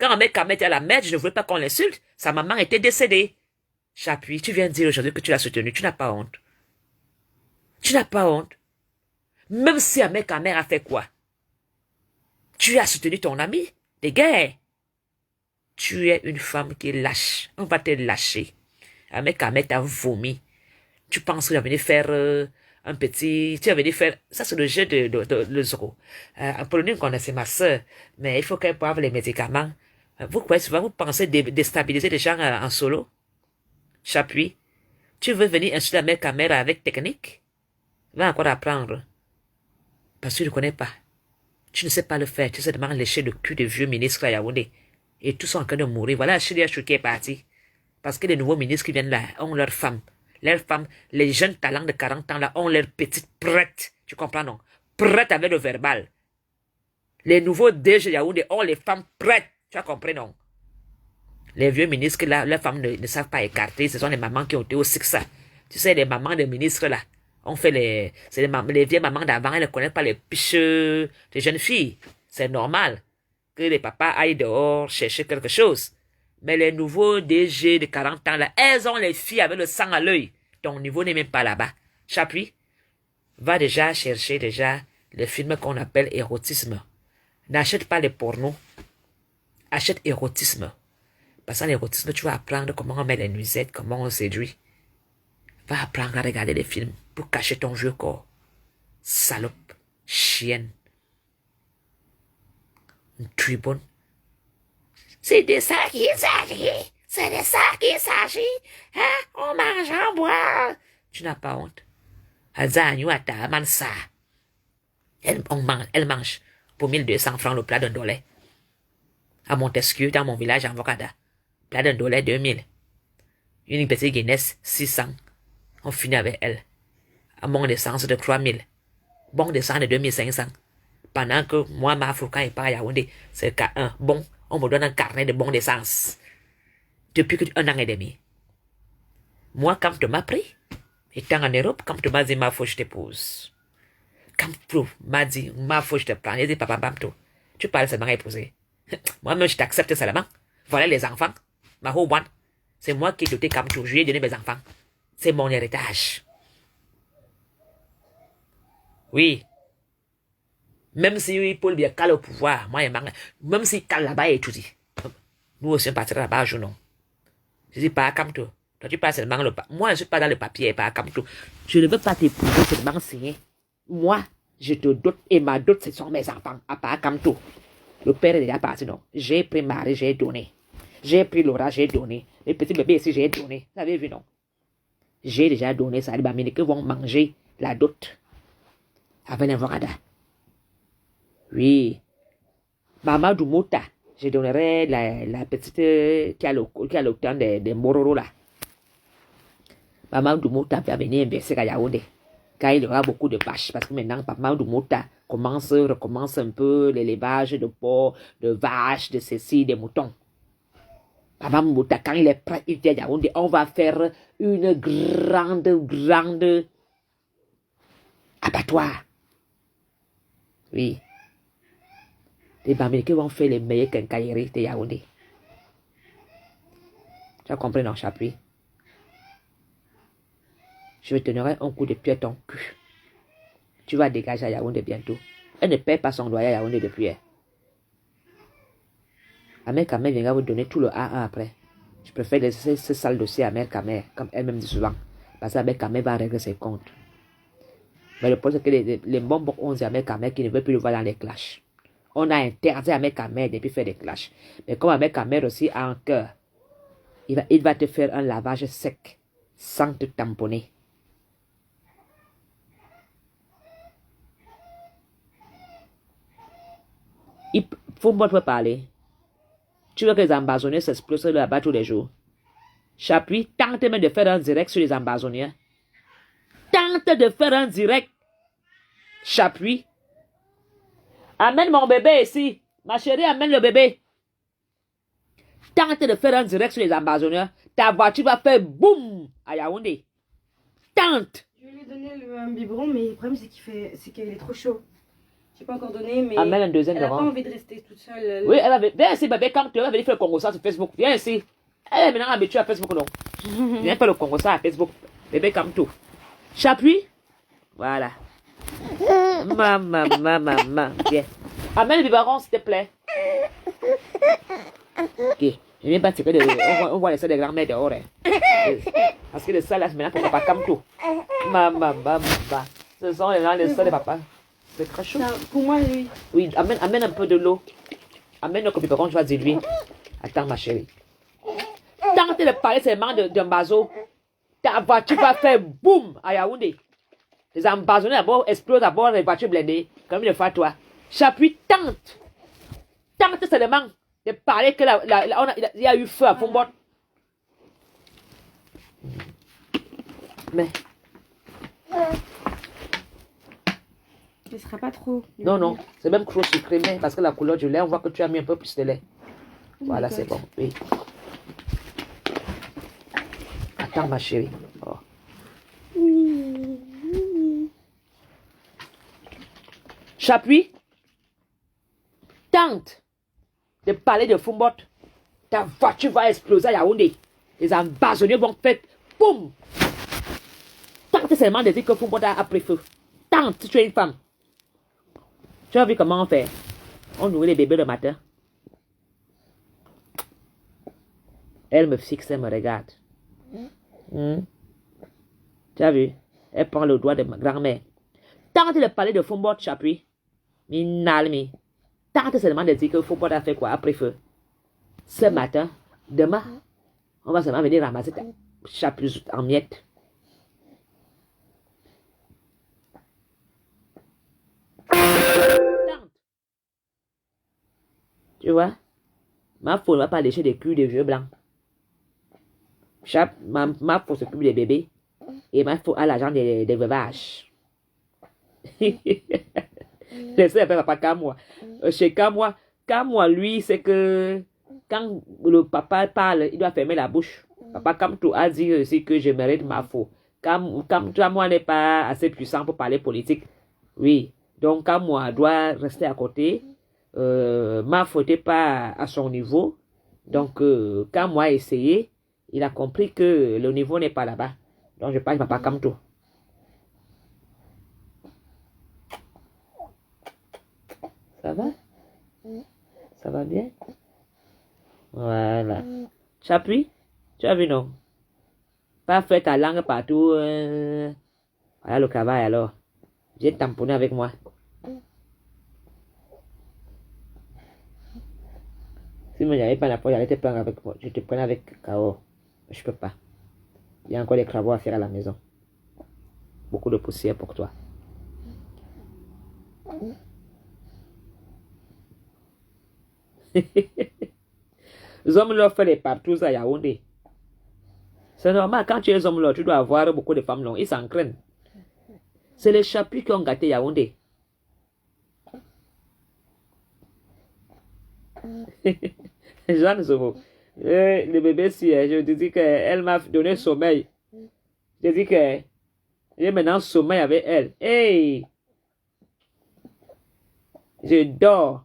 Quand un mec était à la merde, je ne voulais pas qu'on l'insulte. Sa maman était décédée. Chapuis, tu viens de dire aujourd'hui que tu l'as soutenu. Tu n'as pas honte. Tu n'as pas honte. Même si un mec a fait quoi? Tu as soutenu ton ami. Les gars, tu es une femme qui est lâche. On va te lâcher. Un mec t'a vomi. Tu penses qu'il va venir faire... un petit, tu as venu faire, ça c'est le jeu de Zoro. Apolline connaissait ma soeur, mais il faut qu'elle boive les médicaments. Vous croyez souvent, vous pensez déstabiliser les gens en solo? Chapuis, tu veux venir insulter la mère caméra avec technique? Va encore apprendre. Parce que tu ne connais pas. Tu ne sais pas le faire, tu sais seulement lécher le cul de vieux ministres à Yaoundé. Et tous sont en train de mourir. Voilà, Chilia Chou qui est parti. Parce que les nouveaux ministres qui viennent là ont leurs femmes. Leurs femmes, les jeunes talents de 40 ans là ont leurs petites prêtes. Tu comprends, non? Prêtes avec le verbal. Les nouveaux DG Yaoundé ont les femmes prêtes. Tu as compris, non? Les vieux ministres là, leurs femmes ne savent pas écarter. Ce sont les mamans qui ont été au ça. Tu sais, les mamans des ministres là, on fait les vieilles mamans d'avant, elles ne connaissent pas les piches des jeunes filles. C'est normal que les papas aillent dehors chercher quelque chose. Mais les nouveaux DG de 40 ans, là, elles ont les filles avec le sang à l'œil. Ton niveau n'est même pas là-bas. Chapuis, va déjà chercher les films qu'on appelle érotisme. N'achète pas les pornos. Achète érotisme. Parce que l'érotisme, tu vas apprendre comment on met les nuisettes, comment on séduit. Va apprendre à regarder les films pour cacher ton vieux corps. Salope, chienne. Une tribune. C'est des sacs, C'est de ça qu'il s'agit. Hein? On mange, on boit. Tu n'as pas honte. Elle mange pour 1200 francs le plat d'un dollar. À Montesquieu, dans mon village, en Vocada. Plat d'un dollar, 2000. Une petite Guinness, 600. On finit avec elle. À mon d'essence de 3000. Bon d'essence de 2500. Pendant que moi, ma fou, quand il part à Yaoundé, c'est qu'à un bon, on me donne un carnet de bon d'essence. Depuis que 1 an et demi. Moi, quand tu m'as pris, étant en Europe, quand tu m'as dit, ma fou, je t'épouse. Quand tu m'as dit, ma fou, je te prends, j'ai dit, papa, bam, tu parles seulement à épouser. Moi-même, je t'accepte seulement. Voilà les enfants. Ma whole one. C'est moi qui ai doté comme tout. Je lui ai donné mes enfants. C'est mon héritage. Oui. Même si Paul bien calme au pouvoir, moi, même si calme là-bas et tout dit. Nous aussi, on partira là-bas, je non. Je dis pas comme tout. Toi, tu parles seulement le papier. Moi, je ne suis pas dans le papier, pas comme tout. Je ne veux pas t'épouser seulement signer. Moi, je te dote et ma dot, ce sont mes enfants, à part comme tout. Le père est déjà parti, non. J'ai pris Marie, j'ai donné. J'ai pris Laura, j'ai donné. Les petits bébés ici, j'ai donné. Vous avez vu, non? J'ai déjà donné ça. Les Baminiques vont manger la dot. Avec l'invocada. Oui. Maman du Mota, je donnerai la petite qui a le temps des Mororo là. Maman du Mota va venir investir à Yaoundé. Quand il y aura beaucoup de vaches, parce que maintenant, Maman du Mota recommence un peu l'élevage de porcs, de vaches, de ceci, des moutons. Maman du Mota, quand il est prêt, il dit à Yaoundé, on va faire une grande abattoir. Oui. Les Bamiliques vont faire les meilleurs quincailleries de Yaoundé. Tu as compris, non, Chapuis? Je te donnerai un coup de pied à ton cul. Tu vas dégager à Yaoundé bientôt. Elle ne paie pas son loyer à Yaoundé depuis. Amère Kamer viendra vous donner tout le A1 après. Je préfère laisser ce sale dossier à Amère Kamer, comme elle-même dit souvent. Parce qu'Amère Kamer va régler ses comptes. Mais le problème, c'est que les bonbons ont dit à Amère Kamer qui ne veut plus le voir dans les clashs. On a interdit à Amère Kamer depuis faire des clashs. Mais comme Amère Kamer aussi a un cœur, il va te faire un lavage sec, sans te tamponner. Il faut pas parler. Tu veux que les ambazoniens s'explosent là-bas tous les jours. Chapuis, tente même de faire un direct sur les ambazoniens. Tente de faire un direct. Chapuis. Amène mon bébé ici. Ma chérie, amène le bébé. Tente de faire un direct sur les ambazoniens. Ta voiture va faire boum à Yaoundé. Tente.
Je vais lui donner un biberon, mais le problème c'est qu'il est trop chaud. Je n'ai pas encore donné, mais
amène un deuxième
elle n'a pas envie de rester toute seule.
Oui, elle avait. Viens ici, bébé, quand tu vas venir faire le Congo sur Facebook. Viens ici. Elle est maintenant habituée à Facebook, non? Viens faire le Congo à Facebook. Bébé, comme tout. Chapuis. Voilà. Maman. Viens. Amène le biberon, s'il te plaît. Ok. Je viens pas tirer de. On voit les soeurs des grands-mères dehors. Parce que le sol là, c'est maintenant pour papa comme tout. Maman. Ce sont les soeurs de papa. C'est très chaud.
Pour moi, lui.
Oui, amène un peu de l'eau. Amène le biberon, je vais diluer. Attends, ma chérie. Tente de parler seulement d'un bateau. Ta voiture va faire boum à Yaoundé. Les ambazonnés d'abord explosent d'abord les voitures blindées. Comme une fois, toi. Chapuis, tente. Tente seulement de parler que il y a eu feu à Fombot. Mais.
Ce sera pas trop.
Non, c'est même trop sucré, mais parce que la couleur du lait, on voit que tu as mis un peu plus de lait. Voilà, c'est bon. Oui. Attends, ma chérie. Oh. Chapuis, tente de parler de Fombot. Ta voiture va exploser à Yaoundé. Les ambazoniers vont faire boum. Tente seulement de dire que Fombot a pris feu. Tente, si tu es une femme. Tu as vu comment on fait? On nourrit les bébés le matin. Elle me fixe, elle me regarde. Tu as vu? Elle prend le doigt de ma grand-mère. Tente de parler de Fombot, Chapuis. Minalmi. Tente seulement de dire que Fombot a fait quoi après feu. Ce matin, demain, On va seulement venir ramasser ta chapelure en miettes. Tu vois? Ma faux ne va pas lécher des culs des vieux blancs. Ma faux s'occupe des bébés. Et ma faux a l'argent des veuvages. Laissez un peu papa Kamwa. Chez Kamwa, lui, c'est que quand le papa parle, il doit fermer la bouche. Papa Kamtou a dit aussi que je mérite ma faux. Kamwa n'est pas assez puissant pour parler politique. Oui. Donc, Kamwa doit rester à côté. Ma faux n'était pas à son niveau. Donc, Kamwa a essayé. Il a compris que le niveau n'est pas là-bas. Donc, je parle de papa Kamtou. Ça va? Ça va bien? Voilà. Chapuis? Tu as vu, non? Pas faire ta langue partout. Voilà le travail alors. Viens tamponner avec moi. Si moi j'avais pas la poche, j'allais te prendre avec moi. Je te prenais avec K.O. Je peux pas. Il y a encore des travaux à faire à la maison. Beaucoup de poussière pour toi. Les hommes leur font des partout à Yaoundé. C'est normal, quand tu es homme là, tu dois avoir beaucoup de femmes longues. Ils s'en craignent. C'est les chapuis qui ont gâté Yaoundé. Jeanne Zomo. Le bébé, si je te dis qu'elle m'a donné sommeil. Je dis que j'ai maintenant sommeil avec elle. Hey! Je dors.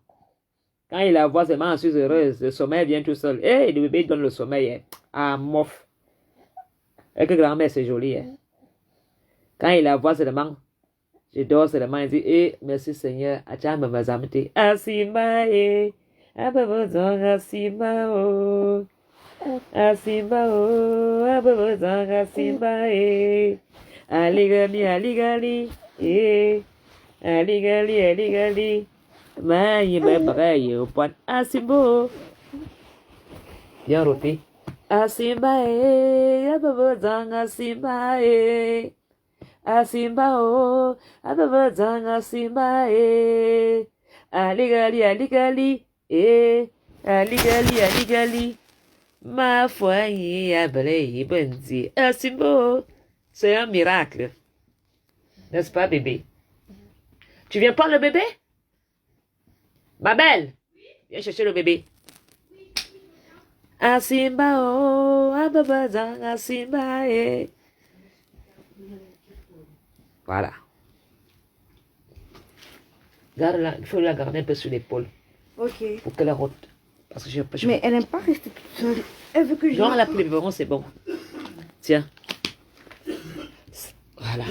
Quand il la voit, seulement, je suis heureuse. Le sommeil vient tout seul. Hey, le bébé donne le sommeil. Ah, mof. Et que grand-mère, c'est joli. Quand il la voit seulement, je dors seulement. Il dit, eh, merci Seigneur. Acham mazamte. Asimba, eh. Ababozong, asimba, oh. Asimba, oh. Ababozong, asimba, eh. Aligali, aligali, eh. Aligali, aligali. Maïe, pareil, au point. Asimbo. Bien rôti. Asimba, eh. Ababozong, asimba, eh. Asimba, oh. Ababozong, asimba, eh. Aligali, aligali, eh. Aligali, aligali. Ma foi, abrei, bandi. Asimbo. C'est un miracle. N'est-ce pas, bébé? Tu viens prendre le bébé? Ma belle, viens chercher le bébé. Asimba, oh, ababazang, asimba, eh. Voilà. Garde-la, il faut la garder un peu sur l'épaule.
Ok.
Pour qu'elle rote. Parce que
Mais elle n'aime pas rester toute seule. Elle veut que je...
Non, elle a pris le biberon, c'est bon. Tiens. Voilà.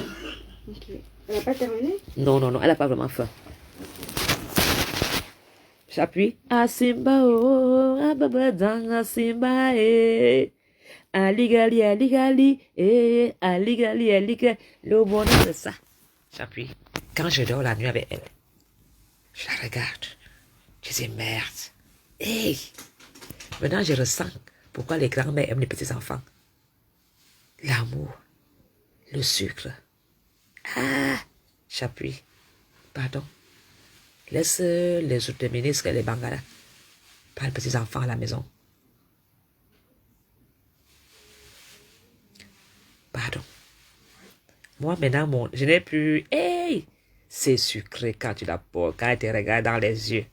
Ok. Elle n'a pas terminé?
Non, non, non, elle n'a pas vraiment faim. J'appuie. Asimba, oh, ababazang, asimba, eh. Aligali, aligali, eh. Aligali, aligali. Le bonheur de ça. J'appuie. Quand je dors la nuit avec elle, je la regarde. Je dis merde. Hey! Maintenant, je ressens pourquoi les grands-mères aiment les petits-enfants. L'amour, le sucre. Ah! J'appuie. Pardon. Laisse les autres ministres et les bangalas. Pas les petits-enfants à la maison. Pardon. Moi, maintenant, je n'ai plus... Hey! C'est sucré quand tu la portes, quand elle te regarde dans les yeux.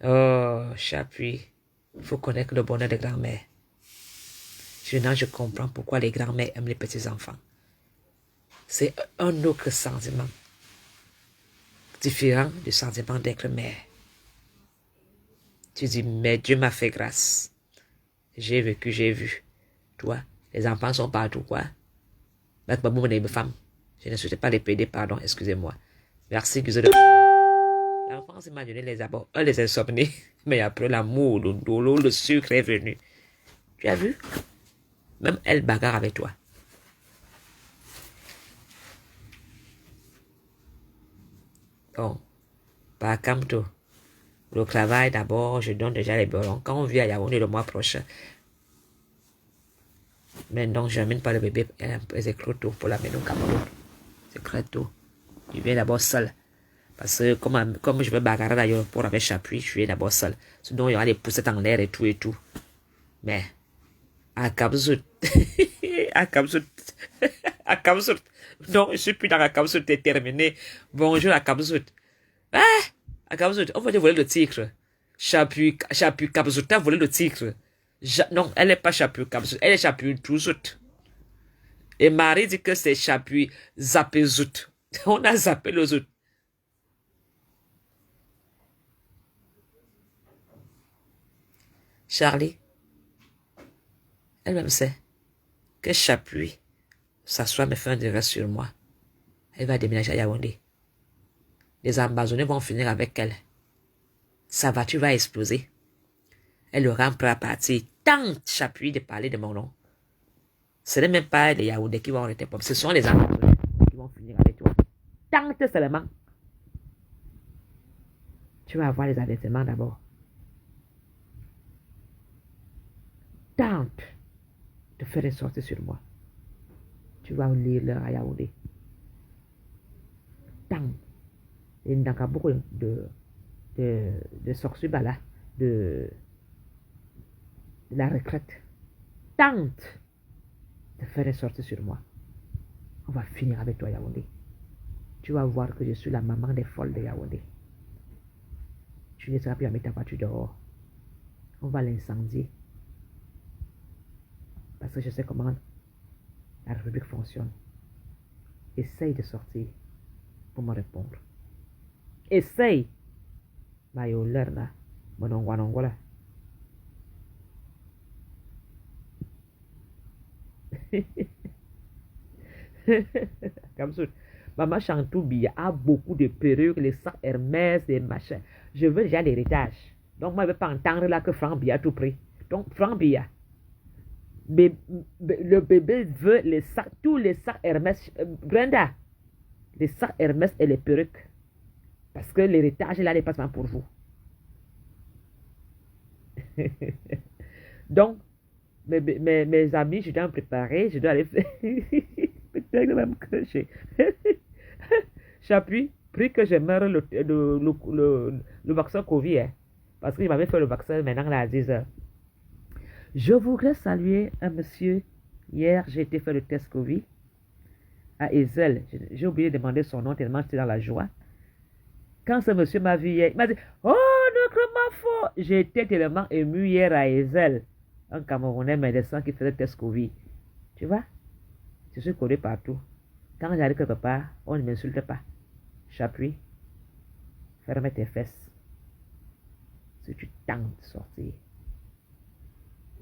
Oh, Chapuis. Il faut connaître le bonheur des grands-mères. Maintenant, je comprends pourquoi les grands-mères aiment les petits-enfants. C'est un autre sentiment. Différent du sentiment d'être mère. Tu dis, mais Dieu m'a fait grâce. J'ai vécu, j'ai vu. Toi, les enfants sont partout, quoi. Femme. Je ne souhaitais pas les péder, pardon, excusez-moi. Merci, Guzo de... L'enfance m'a donné les insomnies, mais après l'amour, le dollar, le sucre est venu. Tu as vu? Même elle bagarre avec toi. Bon, par Kamto, le travail d'abord, je donne déjà les ballons. Quand on vient à Yaoundé le mois prochain, Mais non, je n'amène pas le bébé. C'est trop tôt pour l'amener au Cameroun. C'est très tôt. Je viens d'abord seul. Parce que comme je vais bagarrer à l'aéroport avec Chapuis, je viens d'abord seul. Sinon, il y aura des poussettes en l'air et tout et tout. Mais, à Kabzout, à Kabzout, à Kabzout. Non, je suis plus dans la Kabzout, c'est terminé. Bonjour à Kabzout. Ah, à Kabzout, on va te voler le tigre. Chapuis Kabzout a volé le tigre. Non, elle n'est pas Chapuis Kabzout, elle est Chapuis Touzout. Et Marie dit que c'est Chapuis Zapezout. On a zappé le zout. Charlie, elle-même sait que Chapuis s'assoit me fait un dégât sur moi. Elle va déménager à Yaoundé. Les Ambazonnais vont finir avec elle. Sa voiture va exploser. Elle aura un peu à partir. Tant Chapuis de parler de mon nom. Ce n'est même pas les Yaoundé qui vont arrêter. Ce sont les Ambazonnais qui vont finir avec toi. Tant seulement. Tu vas avoir les avertissements d'abord. Tente de faire une sortie sur moi. Tu vas lire leur à Yaoundé. Tente. Il n'y a pas beaucoup de sorciers là, de la retraite. Tente de faire une sortie sur moi. On va finir avec toi, Yaoundé. Tu vas voir que je suis la maman des folles de Yaoundé. Tu ne seras plus à mettre ta voiture dehors. On va l'incendier. Parce que je sais comment la République fonctionne. Essaye de sortir pour me répondre. Essaye. Mayo lerna. Monongwanongola. Comme ça. Maman Chantoubia a beaucoup de perruques, les sacs Hermès, des machins. Je veux déjà l'héritage. Donc, moi, je ne veux pas entendre là que Franck Bia a tout pris. Donc, Franck Bia, le bébé veut les sacs, tous les sacs Hermès. Brenda, les sacs Hermès et les perruques. Parce que l'héritage est là, n'est pas seulement pour vous. Donc, mes amis, je dois me préparer, je dois aller faire. Peut-être même que j'ai. J'appuie, prie que je meure le vaccin Covid. Hein, parce qu'il m'avait fait le vaccin maintenant là, à 10 heures. Je voudrais saluer un monsieur. Hier, j'ai été faire le test Covid à Ezel. J'ai oublié de demander son nom tellement j'étais dans la joie. Quand ce monsieur m'a vu hier, il m'a dit « Oh, notre mafo !» J'ai été tellement ému hier à Ezel. Un Camerounais médecin qui faisait le test Covid. Tu vois? Je suis collé partout. Quand j'arrive quelque part, on ne m'insulte pas. J'appuie. Ferme tes fesses. Si tu tentes de sortir,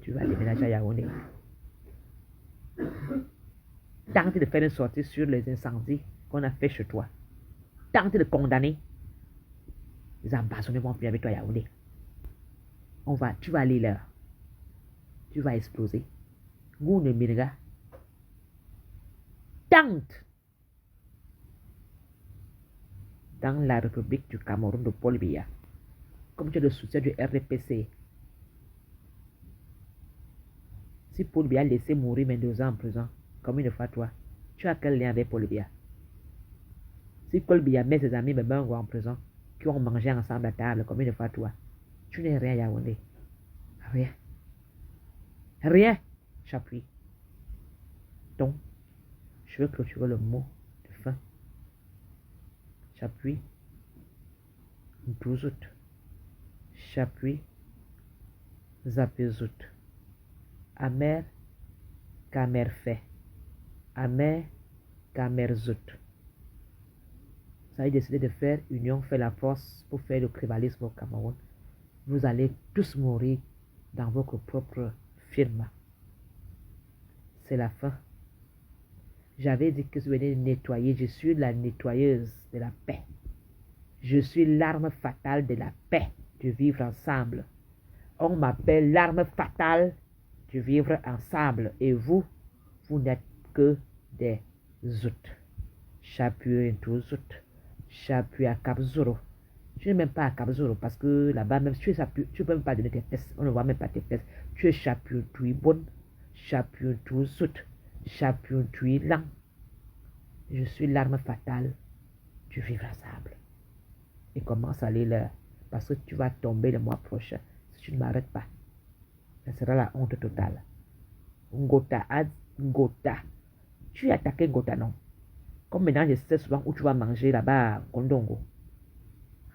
tu vas déménager à Yaoundé. Tente de faire une sortie sur les incendies qu'on a fait chez toi. Tente de condamner. Les ambassadeurs vont venir avec toi à Yaoundé. Tu vas aller là. Tu vas exploser. Goune Mirga. Tente. Dans la République du Cameroun de Paul Biya, comme tu as le soutien du RDPC, si Paul Biya a laissé mourir mes 2 ans en prison, comme une fois toi, tu as quel lien avec Paul Biya? Si Paul Biya met ses amis Bebengo en prison, qui ont mangé ensemble à table, comme une fois toi, tu n'es rien à Yaoundé. Rien. Rien. J'appuie. Donc, je veux clôturer le mot de fin. J'appuie. 12 août. J'appuie. Zapezout. Amer. Kamer fait. Amer. Kamer zout. Vous avez décidé de faire union, fait la force pour faire le tribalisme au Cameroun. Vous allez tous mourir dans votre propre firme. C'est la fin. J'avais dit que je venais nettoyer. Je suis la nettoyeuse de la paix. Je suis l'arme fatale de la paix, du vivre ensemble. On m'appelle l'arme fatale du vivre ensemble. Et vous, vous n'êtes que des zoutes. J'appuie un tout zout. J'appuie à Kabzoro. Tu n'es même pas à Kabzoro parce que là-bas, même si tu ne peux même pas donner tes fesses. On ne voit même pas tes fesses. Tu es Chapuis Touibon. Chapion tout soute, chapion tu lent. Je suis l'arme fatale du vivre ensemble. Et commence à aller l'heure, parce que tu vas tomber le mois prochain si tu ne m'arrêtes pas. Ça sera la honte totale. Ngota, Ngota. Tu es attaqué Ngota, non? Comme maintenant, je sais souvent où tu vas manger là-bas, Kondongo.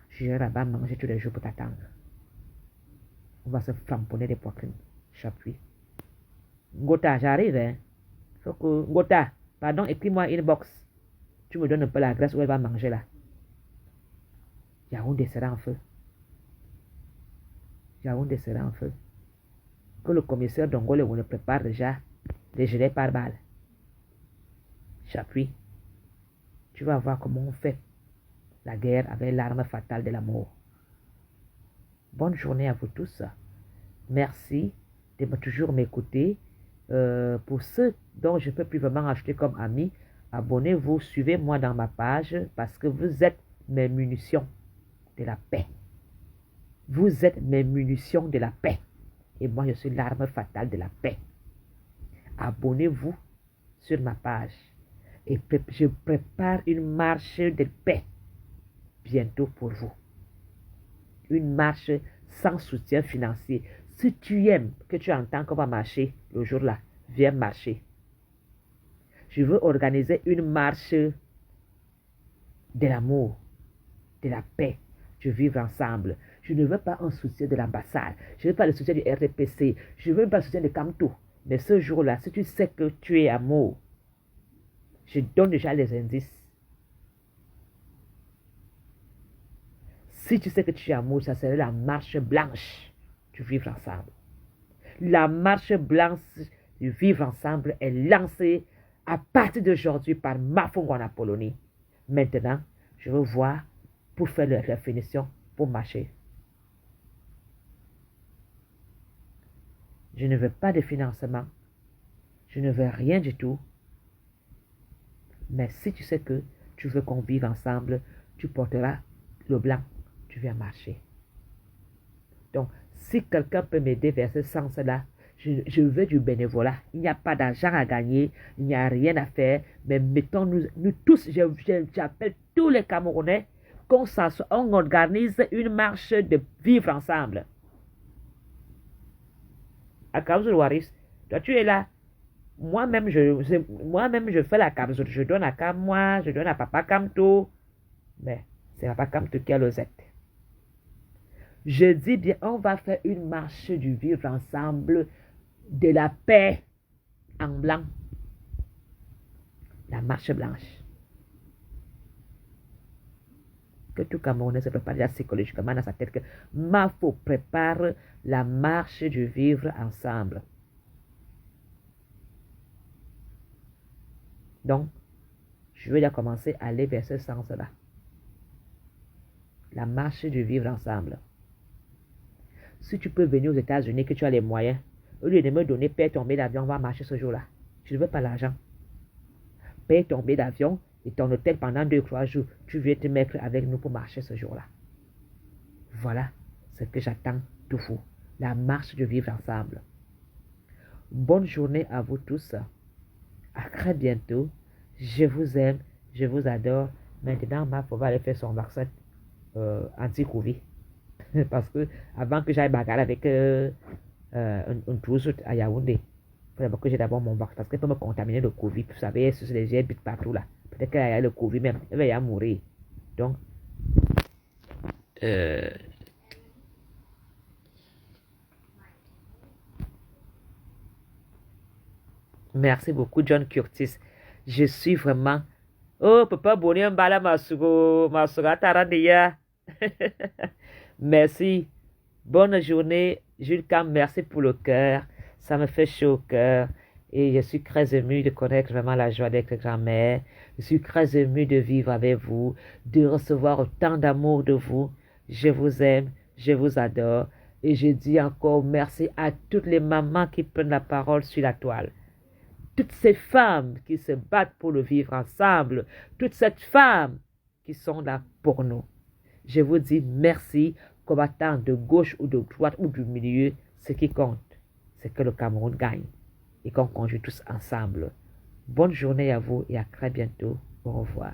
Je vais là-bas manger tous les jours pour t'attendre. On va se flamponner des poitrines. J'appuie. Ngota, j'arrive, hein. Faut que... Ngota, pardon, écris-moi une box. Tu me donnes un peu la graisse où elle va manger là. Yaoundé sera en feu. Yaoundé sera en feu. Que le commissaire Dongole vous le prépare déjà des gilets par balle. J'appuie. Tu vas voir comment on fait la guerre avec l'arme fatale de l'amour. Bonne journée à vous tous. Merci de toujours m'écouter. Pour ceux dont je ne peux plus vraiment acheter comme amis, abonnez-vous, suivez-moi dans ma page parce que vous êtes mes munitions de la paix. Vous êtes mes munitions de la paix. Et moi, je suis l'arme fatale de la paix. Abonnez-vous sur ma page. Et je prépare une marche de paix bientôt pour vous. Une marche sans soutien financier. Si tu aimes que tu entends qu'on va marcher le jour-là, viens marcher. Je veux organiser une marche de l'amour, de la paix, de vivre ensemble. Je ne veux pas un soutien de l'ambassade. Je ne veux pas le soutien du RDPC. Je ne veux pas le soutien de Camto. Mais ce jour-là, si tu sais que tu es amour, je donne déjà les indices. Si tu sais que tu es amour, ça serait la marche blanche du vivre ensemble. La marche blanche du vivre ensemble est lancée à partir d'aujourd'hui par Mafongwana Apollonie. Maintenant, je veux voir pour faire la finition, pour marcher. Je ne veux pas de financement. Je ne veux rien du tout. Mais si tu sais que tu veux qu'on vive ensemble, tu porteras le blanc. Tu viens marcher. Donc, si quelqu'un peut m'aider vers ce sens-là, je veux du bénévolat. Il n'y a pas d'argent à gagner, il n'y a rien à faire, mais mettons-nous nous tous, j'appelle tous les Camerounais, qu'on organise une marche de vivre ensemble. À Kamzoul Waris, toi tu es là. Moi-même, je fais la Kamzoul. Je donne à Kam, moi, je donne à Papa Kamto. Mais c'est Papa Kamto qui a le Z. Je dis bien, on va faire une marche du vivre ensemble de la paix en blanc. La marche blanche. Que tout Camerounais se prépare déjà psychologiquement dans sa tête que Mafo prépare la marche du vivre ensemble. Donc, je vais déjà commencer à aller vers ce sens-là. La marche du vivre ensemble. Si tu peux venir aux États-Unis, que tu as les moyens, au lieu de me donner, paye ton billet d'avion, on va marcher ce jour-là. Je ne veux pas l'argent. Paye ton billet d'avion et ton hôtel pendant 2-3 jours. Tu viens te mettre avec nous pour marcher ce jour-là. Voilà ce que j'attends de vous. La marche de vivre ensemble. Bonne journée à vous tous. À très bientôt. Je vous aime. Je vous adore. Maintenant, Mafo va aller faire son vaccin anti-Covid. Parce que avant que j'aille bagarrer avec un trousse à Yaoundé, il faut d'abord que j'ai d'abord mon vaccin. Parce qu'elle peut me contaminer le Covid. Vous savez, sur les jets partout là. Peut-être qu'elle a le Covid même. Elle va y mourir. Donc, merci beaucoup, John Curtis. Je suis vraiment... Oh, papa, bonheur, mbala masura taradia. Merci. Bonne journée, Jules Cam. Merci pour le cœur. Ça me fait chaud au cœur. Et je suis très ému de connaître vraiment la joie d'être grand-mère. Je suis très ému de vivre avec vous, de recevoir autant d'amour de vous. Je vous aime, je vous adore. Et je dis encore merci à toutes les mamans qui prennent la parole sur la toile. Toutes ces femmes qui se battent pour le vivre ensemble. Toutes ces femmes qui sont là pour nous. Je vous dis merci, combattants de gauche ou de droite ou du milieu. Ce qui compte, c'est que le Cameroun gagne. et qu'on conduit tous ensemble. Bonne journée à vous et à très bientôt. Au revoir.